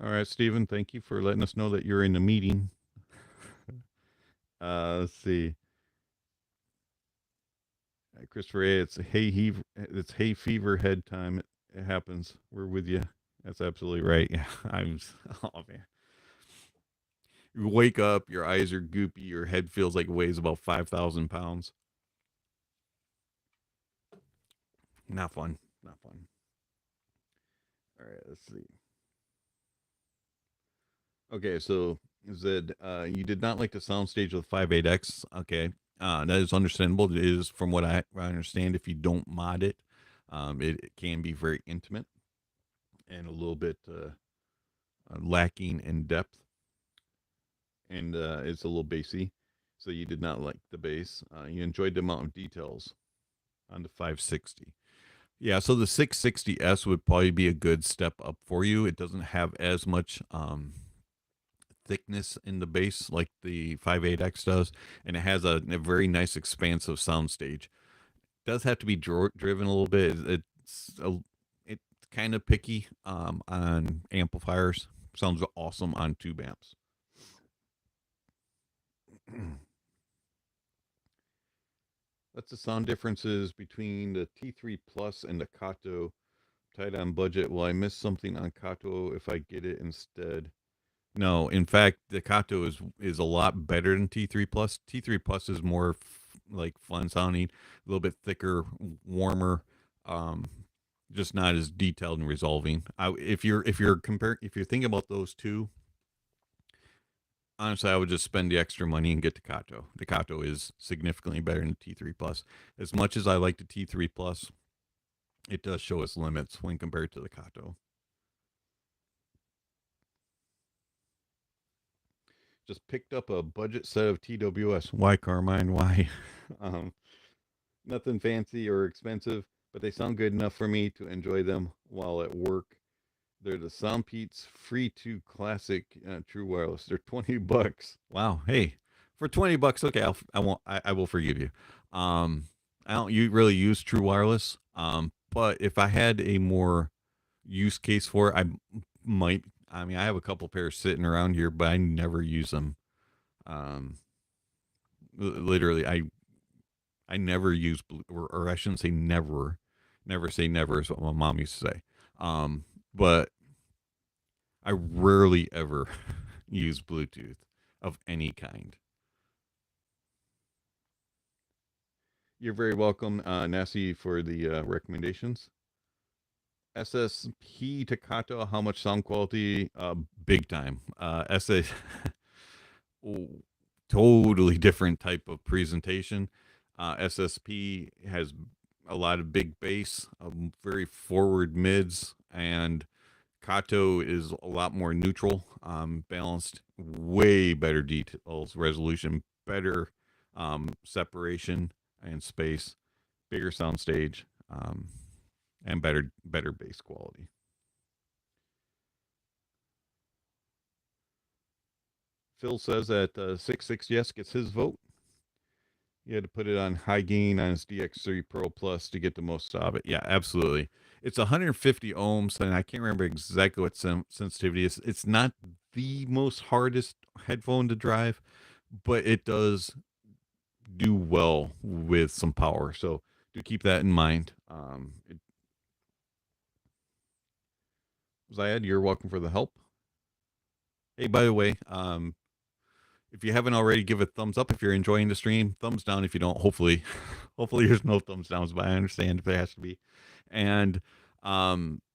All right, Stephen, thank you for letting us know that you're in the meeting. Let's see. Christopher A, it's hay fever head time. It happens. We're with you. That's absolutely right. Yeah, oh man. You wake up, your eyes are goopy, your head feels like it weighs about 5,000 pounds. Not fun. Not fun. All right, let's see. Okay, so Zed, you did not like the soundstage with 5.8x. Okay, that is understandable. It is, from what I understand, if you don't mod it, it can be very intimate and a little bit lacking in depth, and it's a little bassy. So you did not like the bass. You enjoyed the amount of details on the 560. Yeah, so the 660S would probably be a good step up for you. It doesn't have as much thickness in the bass like the 5.8x does, and it has a very nice expansive soundstage. It does have to be driven a little bit. It's kind of picky on amplifiers. Sounds awesome on tube amps. That's the sound differences between the T3 Plus and the Kato. Tight on budget. Will I miss something on Kato if I get it instead? No, in fact, the Kato is a lot better than T3 Plus. T3 Plus is more like fun sounding, a little bit thicker, warmer. just not as detailed and resolving. If you're thinking about those two, honestly, I would just spend the extra money and get the Kato. The Kato is significantly better than the T3 Plus. As much as I like the T3 Plus, it does show its limits when compared to the Kato. Just picked up a budget set of TWS. Why, Carmine? Why? um, Nothing fancy or expensive, but they sound good enough for me to enjoy them while at work. They're the Soundpeats Free 2 Classic True Wireless. They're $20. Wow. Hey, for $20, okay, I will forgive you. I don't really use True Wireless. But if I had a more use case for it, I might. I mean, I have a couple pairs sitting around here, but I never use them. Um, Literally, I never use or I shouldn't say never. Never say never is what my mom used to say. But I rarely ever use Bluetooth of any kind. You're very welcome, Nassie, for the recommendations. SSP Takato, how much sound quality? Big time. Totally different type of presentation. SSP has a lot of big bass, very forward mids, and Kato is a lot more neutral, balanced, way better details, resolution, better separation and space, bigger soundstage, and better bass quality. Phil says that 6.6 yes gets his vote. You had to put it on high gain on his DX3 Pro Plus to get the most out of it. Yeah, absolutely. It's 150 ohms, and I can't remember exactly what sensitivity is. It's not the most hardest headphone to drive, but it does do well with some power. So do keep that in mind. Zayed, you're welcome for the help. Hey, by the way, if you haven't already, give a thumbs up if you're enjoying the stream. Thumbs down if you don't. Hopefully, hopefully there's no thumbs downs, but I understand if there has to be. And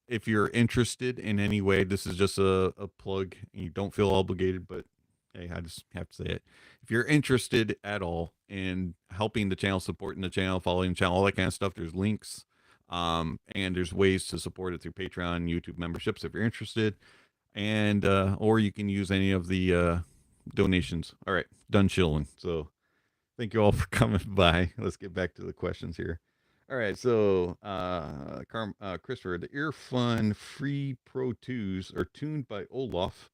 if you're interested in any way, this is just a plug. You don't feel obligated, but hey, I just have to say it. If you're interested at all in helping the channel, supporting the channel, following the channel, all that kind of stuff, there's links. And there's ways to support it through Patreon, YouTube memberships if you're interested. And or you can use any of the donations. All right, done chilling. So thank you all for coming by. Let's get back to the questions here. All right, so Christopher, the Earfun Free Pro 2s are tuned by Olaf.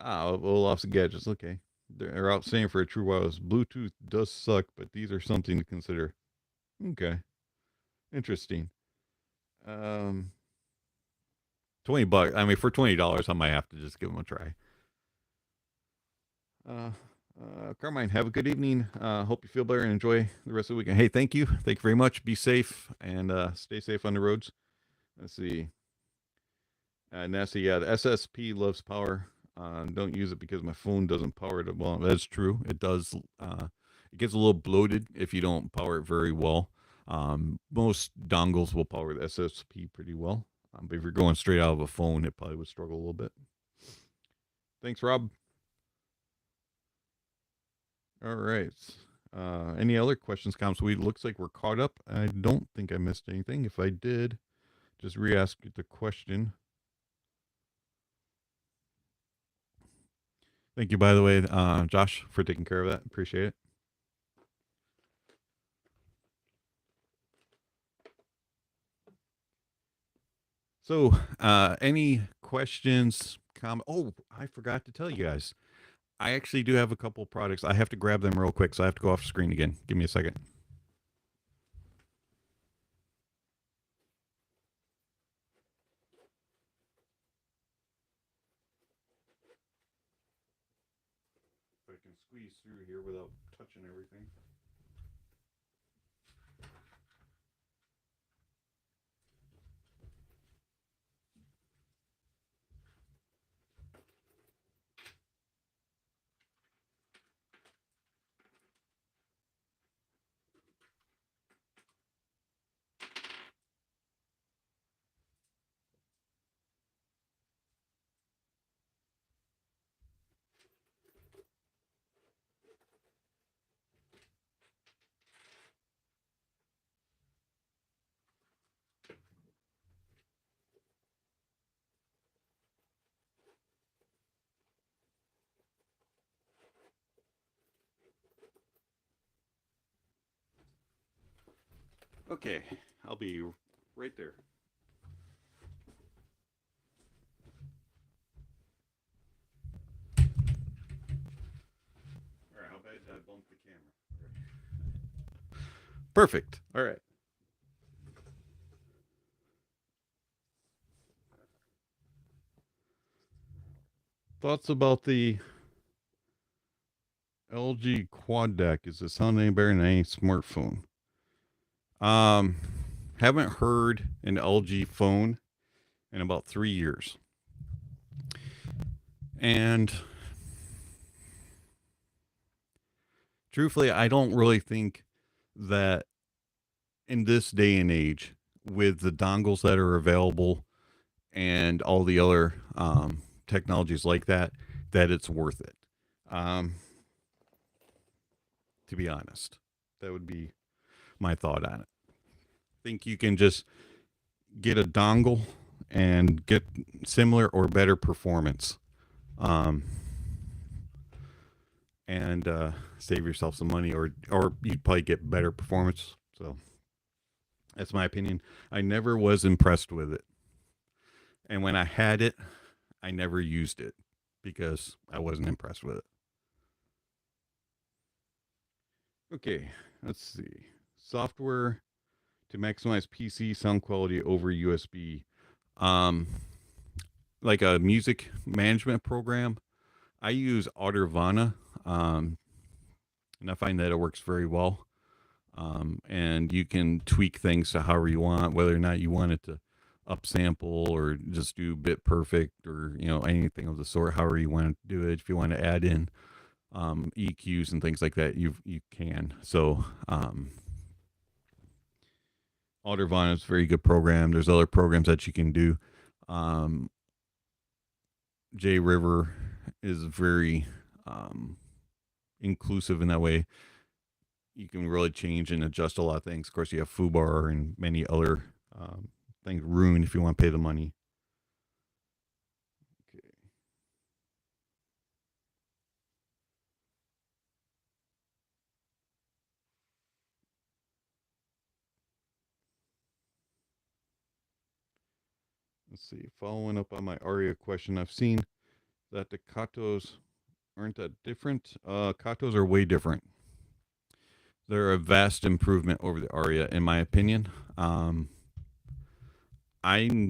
Olaf's gadgets. Okay, they're outstanding for a true wireless. Bluetooth does suck, but these are something to consider. Okay, interesting. $20. I mean, for $20, I might have to just give them a try. Carmine, have a good evening. Hope you feel better and enjoy the rest of the weekend. Hey, thank you. Thank you very much. Be safe and stay safe on the roads. Let's see. Nasty, yeah, the SSP loves power. Don't use it because my phone doesn't power it well. That's true. It does. It gets a little bloated if you don't power it very well. Most dongles will power the SSP pretty well. But if you're going straight out of a phone, it probably would struggle a little bit. Thanks, Rob. All right. Any other questions, comments? Looks like we're caught up. I don't think I missed anything. If I did, just re-ask the question. Thank you, by the way, Josh, for taking care of that. Appreciate it. So, any questions, comment? Oh, I forgot to tell you guys. I actually do have a couple products. I have to grab them real quick, so I have to go off screen again. Give me a second. If I can squeeze through here without touching everything. Okay, I'll be right there. All right, how bad did I bump the camera? Perfect. All right. Thoughts about the LG Quad Deck? Is it sound any better than any smartphone? Haven't heard an LG phone in about 3 years. And truthfully, I don't really think that in this day and age, with the dongles that are available and all the other technologies like that, that it's worth it. To be honest, that would be my thought on it. I think you can just get a dongle and get similar or better performance, um, and save yourself some money, or you'd probably get better performance. So that's my opinion. I never was impressed with it, and when I had it, I never used it because I wasn't impressed with it. Okay, let's see. Software to maximize PC sound quality over USB. Um, like a music management program, I use Audiophile, and I find that it works very well. And you can tweak things to however you want, whether or not you want it to upsample or just do bit perfect, or anything of the sort. However you want to do it. If you want to add in EQs and things like that, you can. So Audiophile is a very good program. There's other programs that you can do. Um, J River is very inclusive in that way. You can really change and adjust a lot of things. Of course, you have Fubar and many other things. Rune, if you want to pay the money. Okay. Let's see. Following up on my Aria question, I've seen that the Katos aren't that different. Katos are way different. They're a vast improvement over the Aria, in my opinion. I'm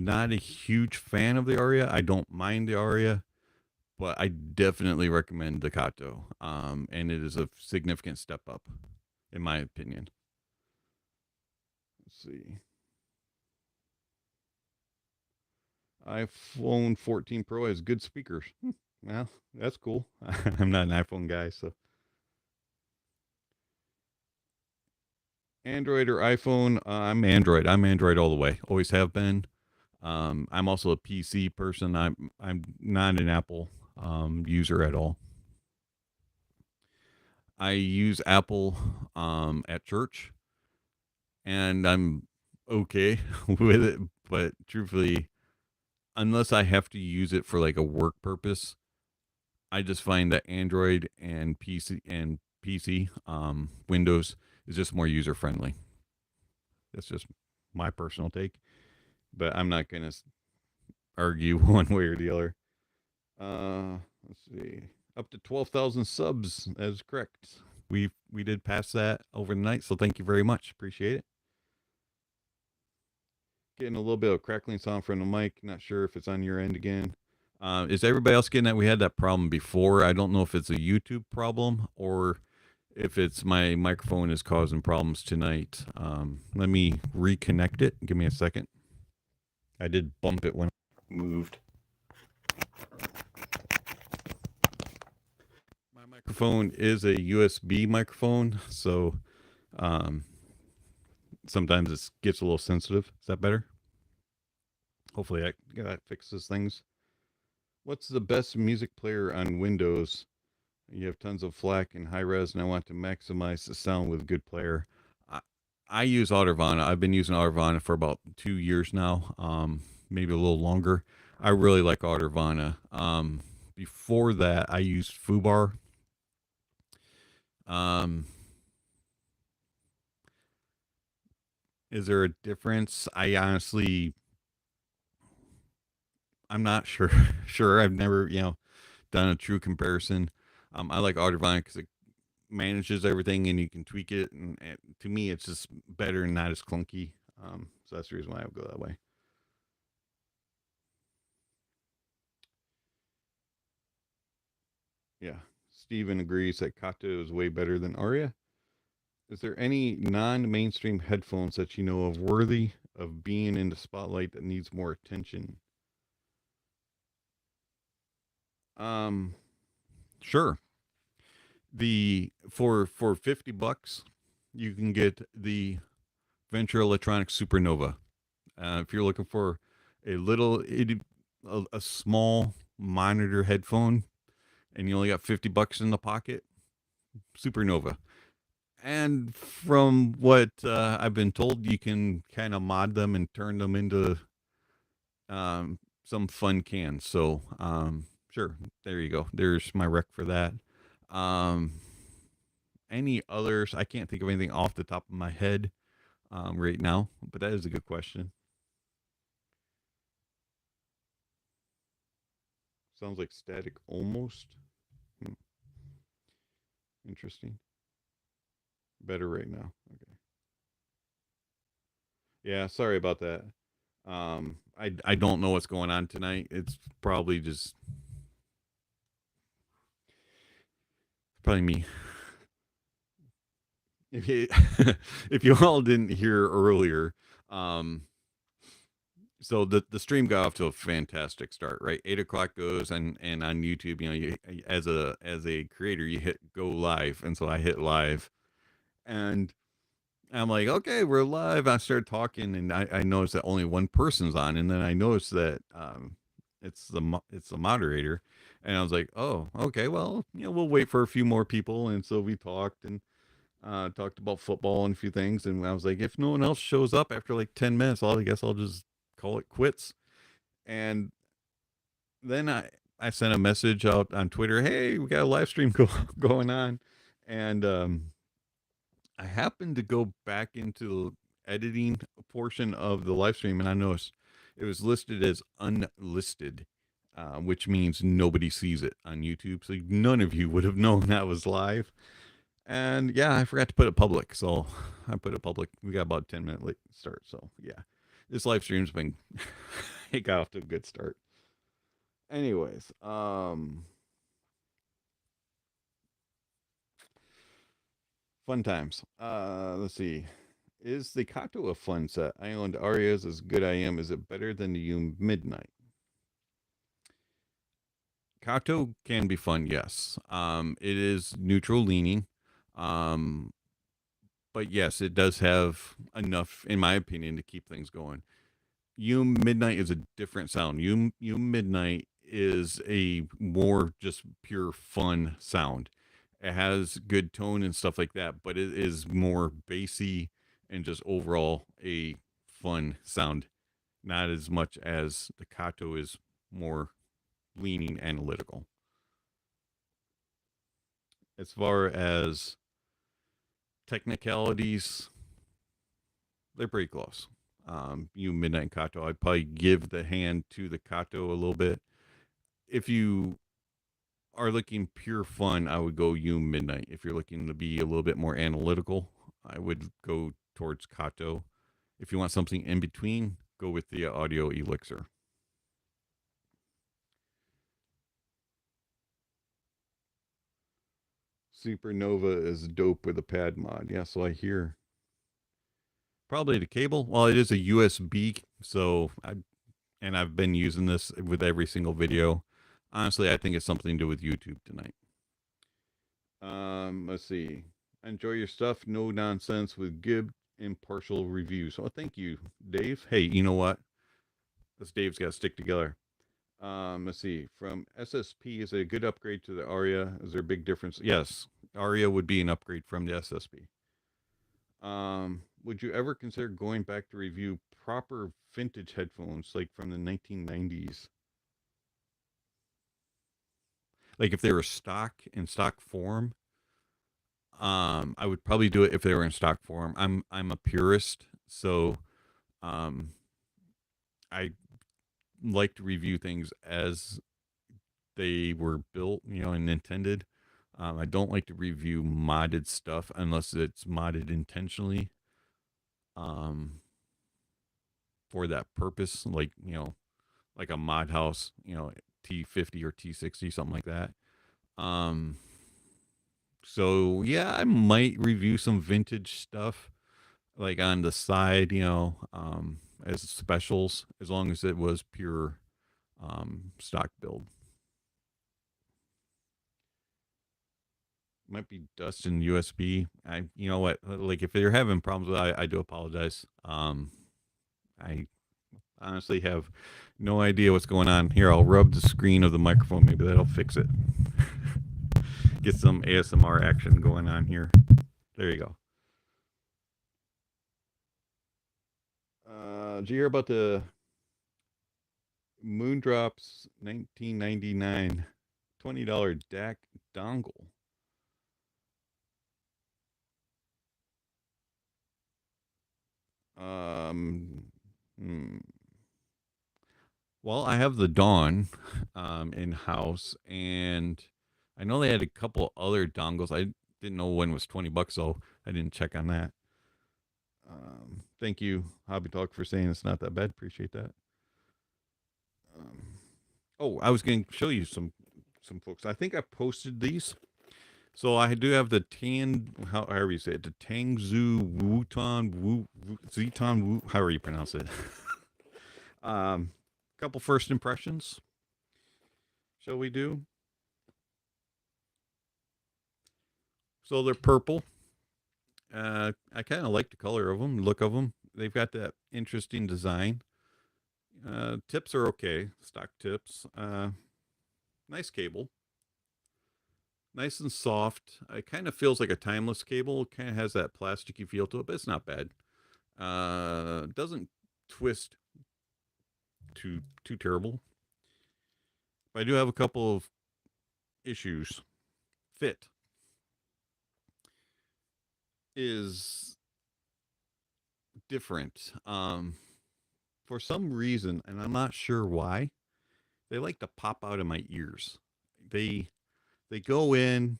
not a huge fan of the Aria. I don't mind the Aria, but I definitely recommend the Kato. And it is a significant step up, in my opinion. Let's see. iPhone 14 Pro has good speakers. Well, that's cool. I'm not an iPhone guy, so. Android or iPhone? I'm Android. I'm Android all the way. Always have been. I'm also a PC person. I'm not an Apple user at all. I use Apple at church, and I'm okay with it. But truthfully, unless I have to use it for like a work purpose, I just find that Android and PC Windows is just more user friendly. That's just my personal take, but I'm not gonna argue one way or the other. Let's see, up to 12,000 subs. That is correct. We did pass that over the night, so thank you very much. Appreciate it. Getting a little bit of crackling sound from the mic. Not sure if it's on your end again. Is everybody else getting that? We had that problem before. I don't know if it's a YouTube problem or if it's my microphone is causing problems tonight. Let me reconnect it. Give me a second. I did bump it when I moved. My microphone is a USB microphone, so sometimes it gets a little sensitive. Is that better? Hopefully that fixes things. What's the best music player on Windows? You have tons of FLAC and high res, and I want to maximize the sound with good player. I use Audiophile. I've been using Audiophile for about 2 years now, maybe a little longer. I really like Audiophile. Before that, I used Fubar. Um, Is there a difference? I'm not sure. Sure, I've never, done a true comparison. I like Audiophile because it manages everything and you can tweak it, and to me, it's just better and not as clunky. So that's the reason why I would go that way. Yeah, Steven agrees that Kato is way better than Aria. Is there any non-mainstream headphones that you know of worthy of being in the spotlight that needs more attention? Um, sure. The for $50, you can get the Venture Electronic Supernova. If you're looking for a a small monitor headphone, and you only got $50 in the pocket, Supernova. And from what I've been told, you can kind of mod them and turn them into some fun cans. So, sure, there you go. There's my rec for that. Um, any others? I can't think of anything off the top of my head right now, but that is a good question. Sounds like static almost. Hmm, interesting. Better right now. Okay. Yeah, sorry about that. I don't know what's going on tonight. It's probably just probably me. If you if you all didn't hear earlier, um, so the stream got off to a fantastic start, right? 8 o'clock goes, and on YouTube, as a creator, you hit go live, and so I hit live, and I'm like, okay, we're live. I started talking, and I noticed that only one person's on, and then I noticed that it's the moderator, and I was like, oh, okay, well, we'll wait for a few more people, and so we talked and talked about football and a few things, and I was like, if no one else shows up after like 10 minutes, I guess I'll just call it quits. And then I sent a message out on Twitter, hey, we got a live stream going on, and I happened to go back into the editing portion of the live stream, and I noticed it was listed as unlisted, which means nobody sees it on YouTube. So none of you would have known that was live. And yeah, I forgot to put it public, so I put it public. We got about 10 minute late start, so yeah, this live stream's been it got off to a good start. Anyways, fun times. Let's see. Is the Kato a fun set? I owned Arias as good I am. Is it better than the U Midnight? Kato can be fun, yes. It is neutral leaning. Um, but yes, it does have enough, in my opinion, to keep things going. U Midnight is a different sound. U Midnight is a more just pure fun sound. It has good tone and stuff like that, but it is more bassy and just overall a fun sound. Not as much as the Kato is more leaning analytical. As far as technicalities, they're pretty close. U Midnight and Kato, I'd probably give the hand to the Kato a little bit. If you are looking pure fun, I would go U Midnight. If you're looking to be a little bit more analytical, I would go towards Kato. If you want something in between, go with the Audio Elixir. Supernova is dope with a pad mod. Yeah, so I hear. Probably the cable. Well, it is a USB, and I've been using this with every single video. Honestly, I think it's something to do with YouTube tonight. Let's see. Enjoy your stuff. No nonsense with Gib impartial reviews. So thank you, Dave. Hey, you know what? This Dave's got to stick together. Let's see. From SSP, is it a good upgrade to the Aria? Is there a big difference? Yes, Aria would be an upgrade from the SSP. Would you ever consider going back to review proper vintage headphones, like from the 1990s? Like if they were stock in stock form, I would probably do it if they were in stock form. I'm a purist, So I like to review things as they were built, and intended. I don't like to review modded stuff unless it's modded intentionally um, for that purpose, like a mod house, T50 or T60, something like that. Um, so yeah, I might review some vintage stuff like on the side, as specials, as long as it was pure stock build. Might be dust in USB. You know what? Like if you're having problems with it, I do apologize. I honestly have no idea what's going on here. I'll rub the screen of the microphone. Maybe that'll fix it. Get some ASMR action going on here. There you go. Did you hear about the Moondrop's 1999 $20 DAC dongle? Hmm. Well, I have the Dawn in house, and I know they had a couple other dongles. I didn't know one was $20, so I didn't check on that. Thank you, Hobby Talk, for saying it's not that bad. Appreciate that. Oh, I was going to show you some folks. I think I posted these. So I do have the however you say it, the Tangzu Ziton Wu, however you pronounce it. Couple first impressions. Shall we do? So they're purple. I kind of like the color of them, look of them. They've got that interesting design. Tips are okay, stock tips. Nice cable. Nice and soft. It kind of feels like a timeless cable. It kind of has that plasticky feel to it, but it's not bad. Doesn't twist too terrible. But I do have a couple of issues. Fit is different. For some reason, and I'm not sure why, they like to pop out of my ears. They go in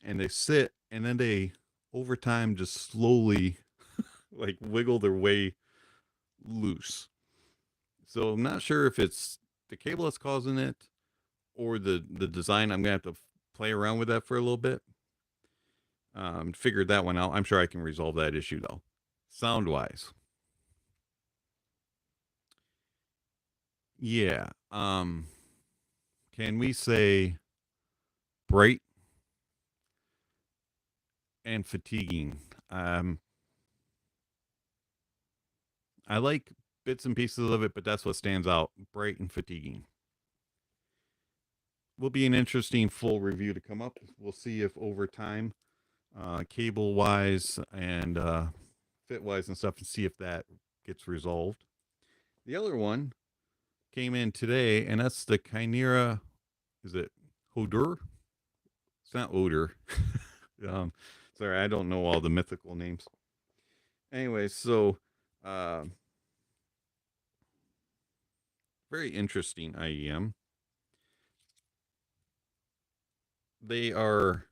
and they sit, and then they over time just slowly like wiggle their way loose. So I'm not sure if it's the cable that's causing it or the design. I'm gonna have to play around with that for a little bit. Figure that one out. I'm sure I can resolve that issue though. Sound wise, yeah. Can we say bright and fatiguing? I like bits and pieces of it, but that's what stands out: bright and fatiguing. Will be an interesting full review to come up. We'll see if over time, cable wise and fit wise and stuff, and see if that gets resolved. The other one came in today, and that's the Chimera. Is it Hodur? It's not Odor. um, sorry, I don't know all the mythical names. Anyway, so very interesting IEM. They are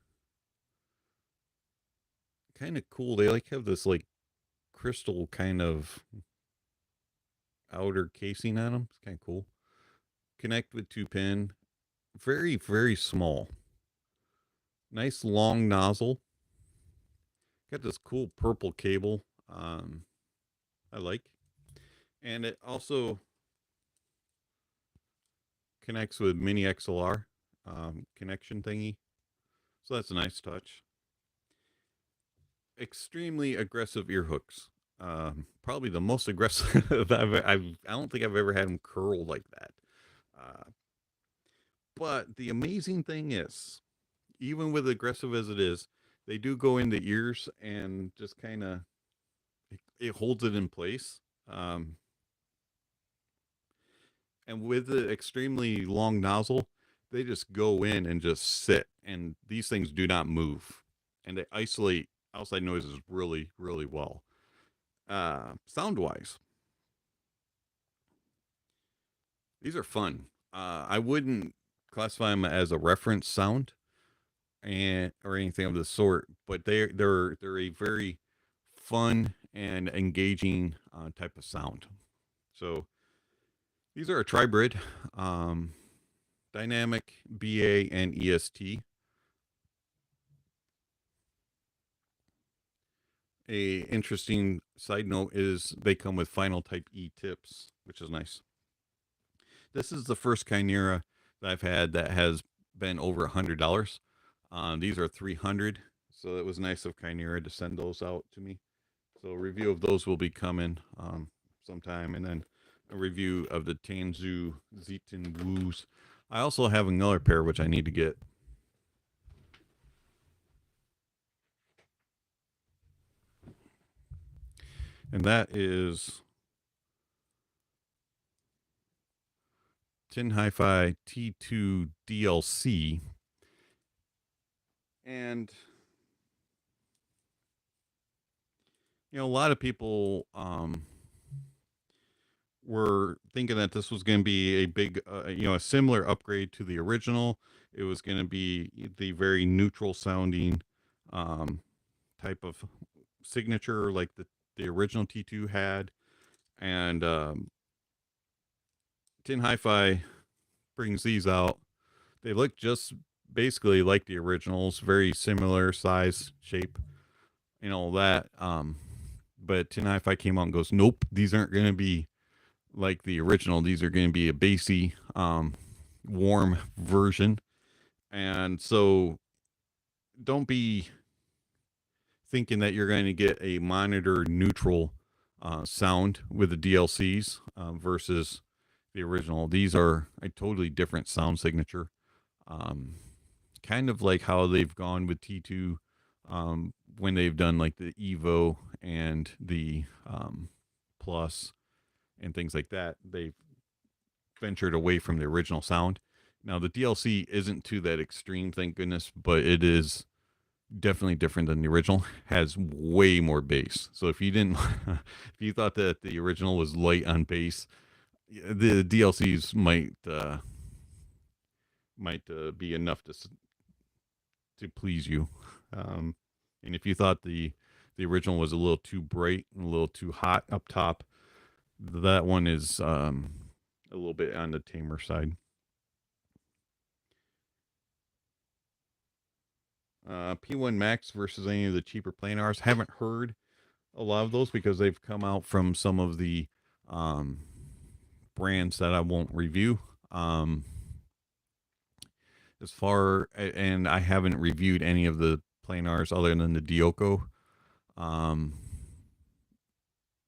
kind of cool. They like have this like crystal kind of outer casing on them. It's kind of cool. Connect with 2-pin. Very, very small. Nice long nozzle. Got this cool purple cable. I like. And it also connects with mini XLR connection thingy. So that's a nice touch. Extremely aggressive ear hooks. Probably the most aggressive I don't think I've ever had them curl like that. But the amazing thing is, even with aggressive as it is, they do go in the ears and just kind of it holds it in place. And with the extremely long nozzle, they just go in and just sit, and these things do not move, and they isolate outside noises really, really well. Sound wise, these are fun. I wouldn't classify them as a reference sound and or anything of the sort, but they're a very fun and engaging type of sound. So these are a tribrid, um, dynamic, BA, and EST. A interesting side note is they come with final type E tips, which is nice. This is the first Chimera that I've had that has been over $100. These are 300, so it was nice of Chimera to send those out to me. So a review of those will be coming sometime, and then a review of the Tanzu Zeten Woos. I also have another pair which I need to get. And that is Hifi T2 Dlc. And you know, a lot of people were thinking that this was going to be a big, a similar upgrade to the original. It was going to be the very neutral sounding type of signature like the original T2 had. And Tin Hi-Fi brings these out. They look just basically like the originals, very similar size, shape, and all that. But Tin Hi-Fi came out and goes, nope, these aren't going to be like the original. These are going to be a bassy, warm version. And so don't be thinking that you're going to get a monitor neutral sound with the DLCs versus the original. These are a totally different sound signature. Kind of like how they've gone with T2 when they've done like the Evo and the Plus and things like that. They've ventured away from the original sound. Now the DLC isn't to that extreme, thank goodness, but it is definitely different than the original. Has way more bass. So if you didn't, if you thought that the original was light on bass, the DLCs might be enough to please you. And if you thought the original was a little too bright and a little too hot up top, that one is a little bit on the tamer side. P1 Max versus any of the cheaper planars. Haven't heard a lot of those because they've come out from some of the brands that I won't review. And I haven't reviewed any of the planars other than the Dioko.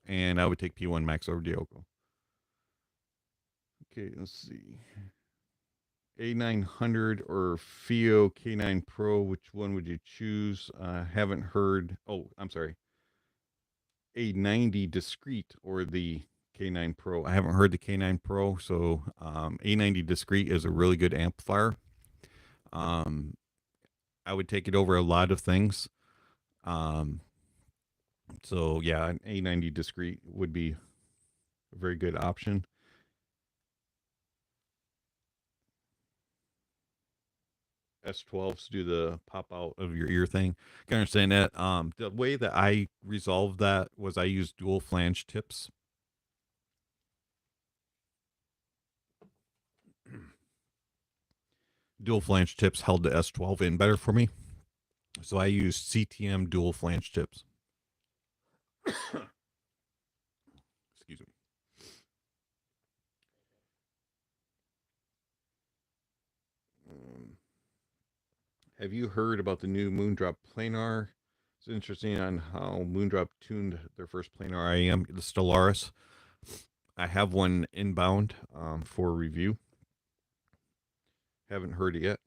And I would take P1 Max over Dioko. Okay, let's see. A900 or FIO K9 Pro, which one would you choose? Haven't heard. Oh, I'm sorry. A90 Discrete or the K9 Pro. I haven't heard the K9 Pro, so A90 Discrete is a really good amplifier. I would take it over a lot of things. So yeah, an A90 Discrete would be a very good option. S12s do the pop out of your ear thing. I can understand that. The way that I resolved that was I used dual flange tips. Dual flange tips held the S12 in better for me. So I used CTM dual flange tips. Excuse me. Have you heard about the new Massdrop planar? It's interesting on how Massdrop tuned their first planar IM, the Stellaris. I have one inbound for review. Haven't heard it yet.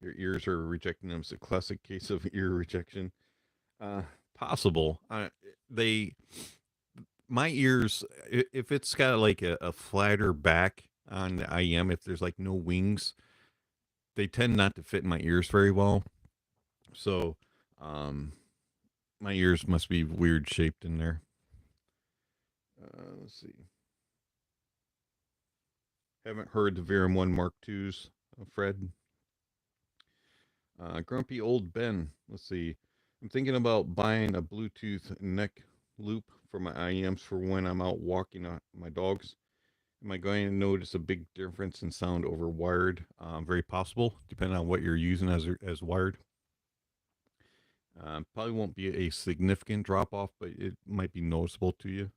Your ears are rejecting them. It's a classic case of ear rejection. Possible. My ears, if it's got like a flatter back on the IM, if there's like no wings, they tend not to fit in my ears very well. So, my ears must be weird shaped in there. Let's see. Haven't heard the Verum 1 Mark IIs, Fred. Grumpy Old Ben. Let's see. I'm thinking about buying a Bluetooth neck loop for my IEMs for when I'm out walking my dogs. Am I going to notice a big difference in sound over wired? Very possible, depending on what you're using as wired. Probably won't be a significant drop off, but it might be noticeable to you.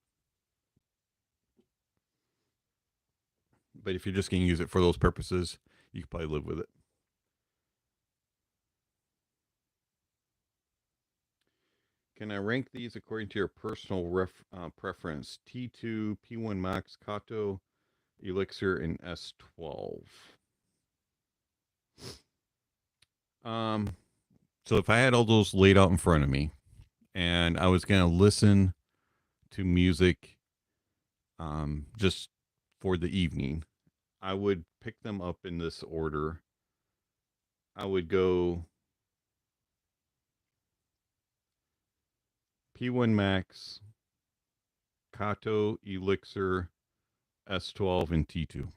But if you're just going to use it for those purposes, you can probably live with it. Can I rank these according to your personal preference? T2, P1 Max, Kato, Elixir, and S12. So if I had all those laid out in front of me and I was going to listen to music just for the evening, I would pick them up in this order. I would go P1 Max, Kato, Elixir, S12, and T2.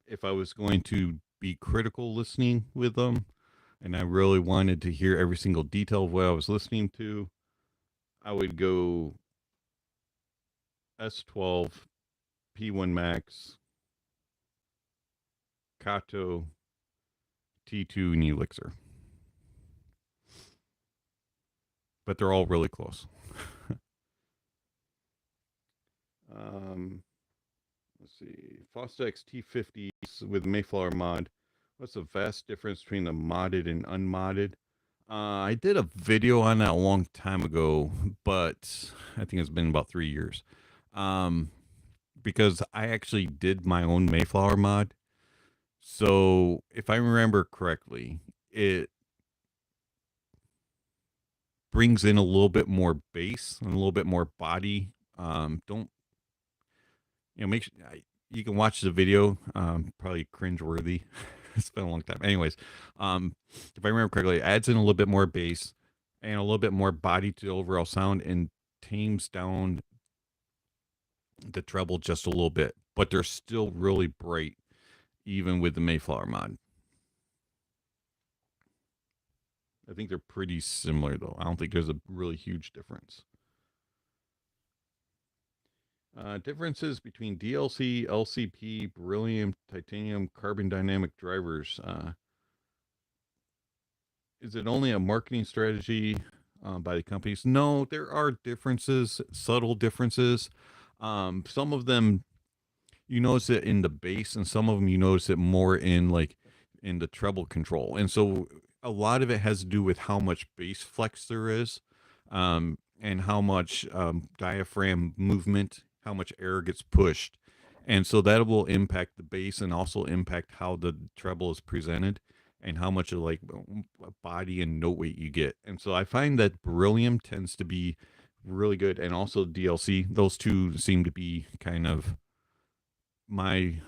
If I was going to be critical listening with them, and I really wanted to hear every single detail of what I was listening to, I would go S12, P1 Max, Kato, T2, and Elixir. But they're all really close. Let's see. Fostex T50s with Mayflower mod. What's the vast difference between the modded and unmodded? I did a video on that a long time ago, but I think it's been about 3 years. Because I actually did my own Mayflower mod. So if I remember correctly, it brings in a little bit more bass and a little bit more body. Don't make sure you can watch the video. Probably cringeworthy. It's been a long time. Anyways, if I remember correctly, it adds in a little bit more bass and a little bit more body to the overall sound and tames down the treble just a little bit. But they're still really bright, even with the Mayflower mod. I think they're pretty similar, though. I don't think there's a really huge difference. Differences between DLC, LCP, beryllium, titanium, carbon dynamic drivers. Is it only a marketing strategy by the companies? No, there are differences, subtle differences. Some of them you notice it in the bass, and some of them you notice it more in the treble control. And so a lot of it has to do with how much bass flex there is, and how much diaphragm movement, how much air gets pushed. And so that will impact the bass and also impact how the treble is presented and how much of body and note weight you get. And so I find that beryllium tends to be really good, and also DLC. Those two seem to be kind of my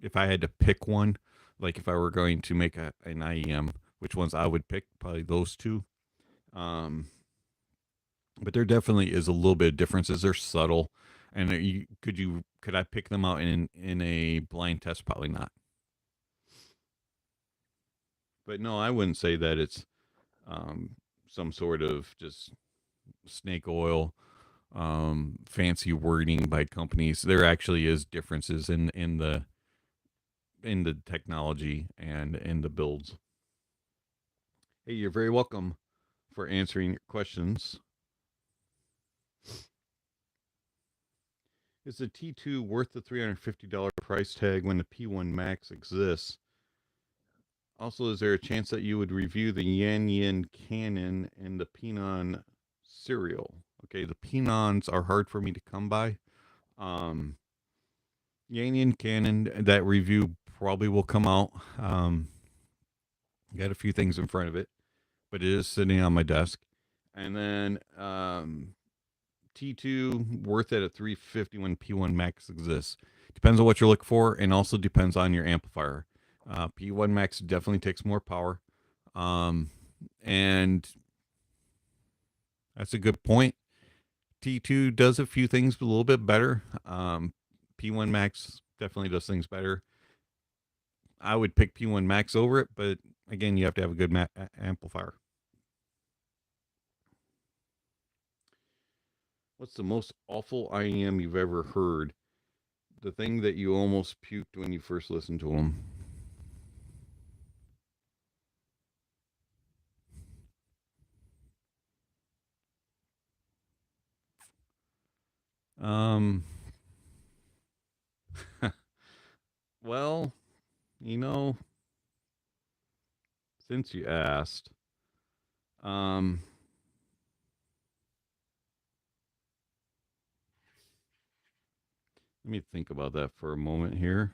if I had to pick one, like if I were going to make an IEM, which ones I would pick, probably those two. But there definitely is a little bit of differences. They're subtle, and could I pick them out in a blind test? Probably not. But no, I wouldn't say that it's some sort of just snake oil fancy wording by companies. There actually is differences in the technology and in the builds. Hey, you're very welcome for answering your questions. Is the T2 worth the $350 price tag when the P1 Max exists? Also, is there a chance that you would review the Yan Yin Canon and the Pinon Serial? Okay, the Pinons are hard for me to come by. Yan Yin Canon, that review probably will come out. Got a few things in front of it, but it is sitting on my desk. And then T2 worth it at 350 when P1 Max exists? Depends on what you're looking for, and also depends on your amplifier. P1 Max definitely takes more power, and that's a good point. T2 does a few things a little bit better. P1 Max definitely does things better. I would pick P1 Max over it, but again, you have to have a good amplifier. What's the most awful IEM you've ever heard? The thing that you almost puked when you first listened to them. Well, you know, since you asked, let me think about that for a moment here.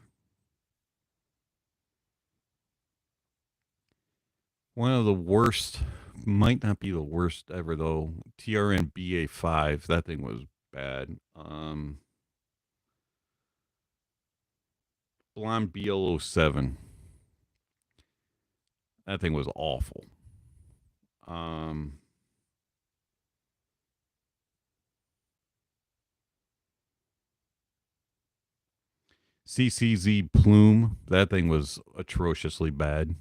One of the worst, might not be the worst ever though. TRN BA5, that thing was bad. Blonde BL07, that thing was awful. CCZ Plume, that thing was atrociously bad.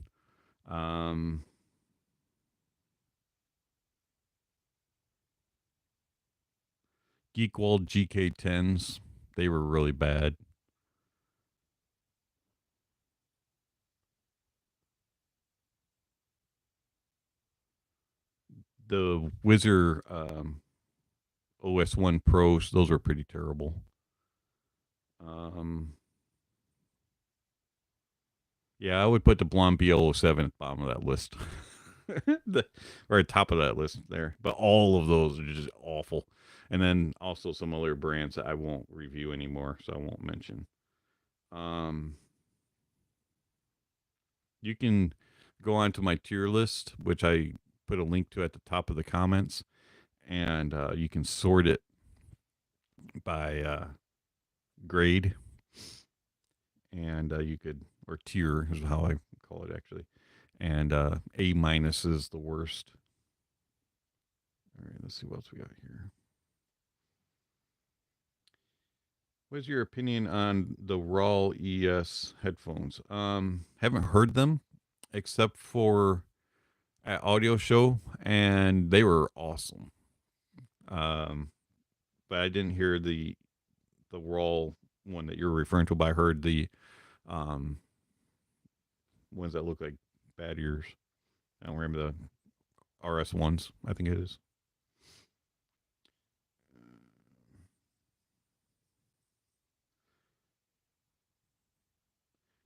Geekwald GK10s, they were really bad. The Wizard OS1 Pros, those were pretty terrible. Yeah, I would put the Blonde BL07 at the bottom of that list. Or at top of that list there. But all of those are just awful. And then also some other brands that I won't review anymore, so I won't mention. You can go onto my tier list, which I put a link to at the top of the comments, and you can sort it by grade, and you could, or tier is how I call it actually, and A minus is the worst. All right, let's see what else we got here. What's your opinion on the Raw ES headphones? Haven't heard them except for at audio show, and they were awesome. But I didn't hear the Raw one that you're referring to. But I heard the ones that look like bad ears. I don't remember the RS ones. I think it is.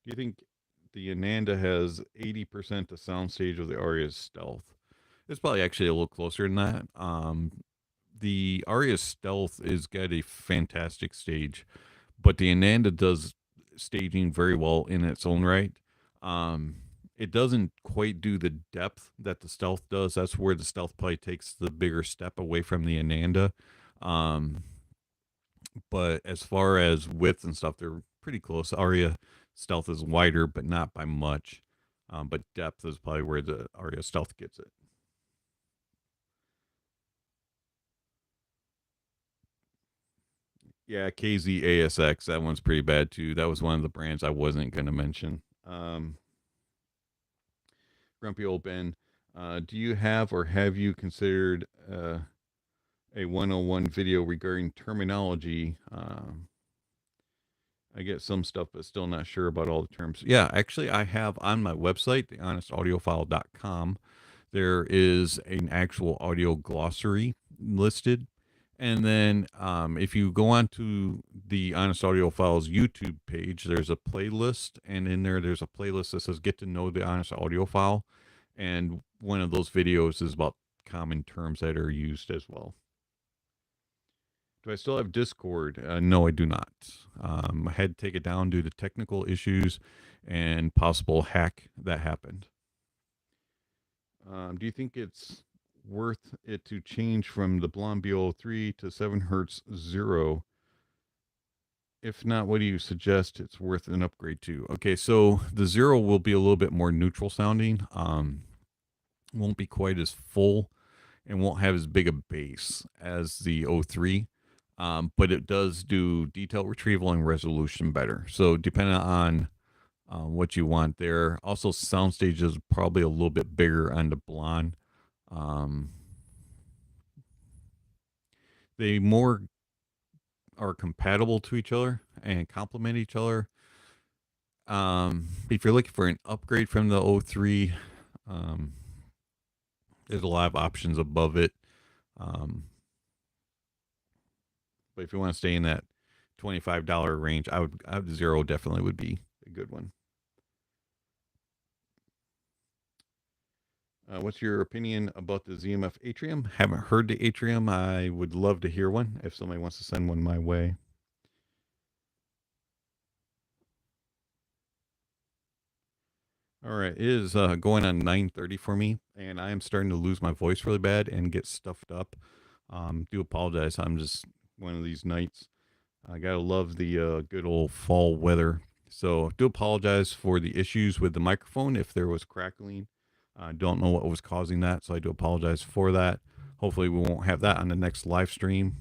Do you think the Ananda has 80% the soundstage of the Aria's stealth? It's probably actually a little closer than that. The Aria's stealth is got a fantastic stage, but the Ananda does staging very well in its own right. It doesn't quite do the depth that the stealth does. That's where the stealth probably takes the bigger step away from the Ananda. But as far as width and stuff, they're pretty close. Aria stealth is wider, but not by much. But depth is probably where the Aria stealth gets it. Yeah, KZASX, that one's pretty bad too. That was one of the brands I wasn't going to mention. Grumpy Old Ben, do you have or have you considered a 101 video regarding terminology? I get some stuff, but still not sure about all the terms. Yeah, actually, I have on my website, thehonestaudiophile.com, there is an actual audio glossary listed. And then if you go on to the Honest Audiophile's YouTube page, there's a playlist. And in there, there's a playlist that says Get to Know the Honest Audiophile. And one of those videos is about common terms that are used as well. Do I still have Discord? No, I do not. I had to take it down due to technical issues and possible hack that happened. Do you think it's worth it to change from the Blonde BO3 to 7 Hertz 0? If not, what do you suggest it's worth an upgrade to? Okay, so the 0 will be a little bit more neutral sounding. Won't be quite as full and won't have as big a bass as the 03. But it does do detail retrieval and resolution better. So depending on what you want there. Also, soundstage is probably a little bit bigger on the Blonde. They more are compatible to each other and complement each other. If you're looking for an upgrade from the 03, there's a lot of options above it. But if you want to stay in that $25 range, I would 0 definitely would be a good one. What's your opinion about the ZMF Atrium? Haven't heard the Atrium. I would love to hear one if somebody wants to send one my way. All right, it is going on 9:30 for me, and I am starting to lose my voice really bad and get stuffed up. Do apologize. I'm just one of these nights. I gotta love the good old fall weather. So do apologize for the issues with the microphone if there was crackling. I don't know what was causing that, so I do apologize for that. Hopefully we won't have that on the next live stream.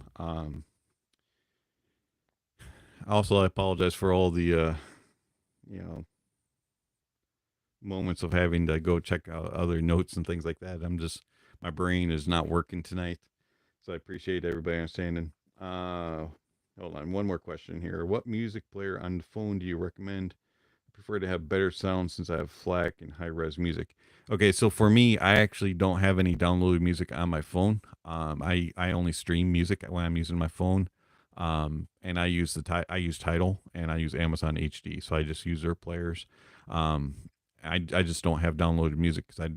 Also, I apologize for all the, moments of having to go check out other notes and things like that. My brain is not working tonight. So I appreciate everybody understanding. Hold on, one more question here. What music player on the phone do you recommend? I prefer to have better sound since I have FLAC and high-res music. Okay, so for me, I actually don't have any downloaded music on my phone. I only stream music when I'm using my phone. And I use Tidal and I use Amazon HD, so I just use their players. I just don't have downloaded music because I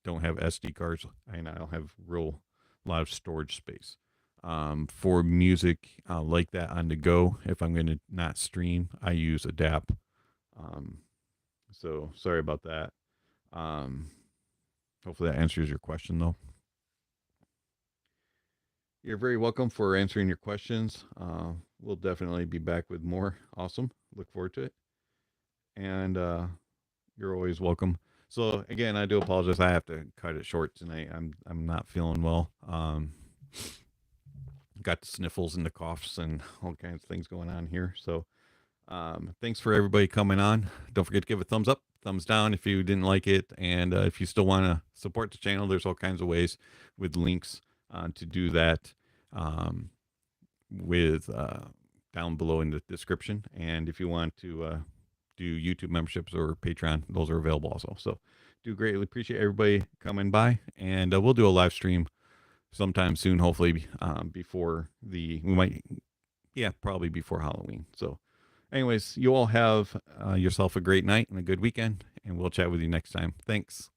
don't have SD cards and I don't have a lot of storage space. For music like that on the go, if I'm going to not stream, I use Adapt. So sorry about that. Hopefully that answers your question, though. You're very welcome for answering your questions. We'll definitely be back with more. Awesome. Look forward to it. And you're always welcome. So again, I do apologize. I have to cut it short tonight. I'm not feeling well. Got the sniffles and the coughs and all kinds of things going on here. So thanks for everybody coming on. Don't forget to give a thumbs up, thumbs down if you didn't like it. And if you still want to support the channel, there's all kinds of ways with links to do that with down below in the description. And if you want to do YouTube memberships or Patreon, those are available also. So do greatly appreciate everybody coming by. And we'll do a live stream sometime soon, hopefully probably before Halloween. So anyways, you all have yourself a great night and a good weekend, and we'll chat with you next time. Thanks.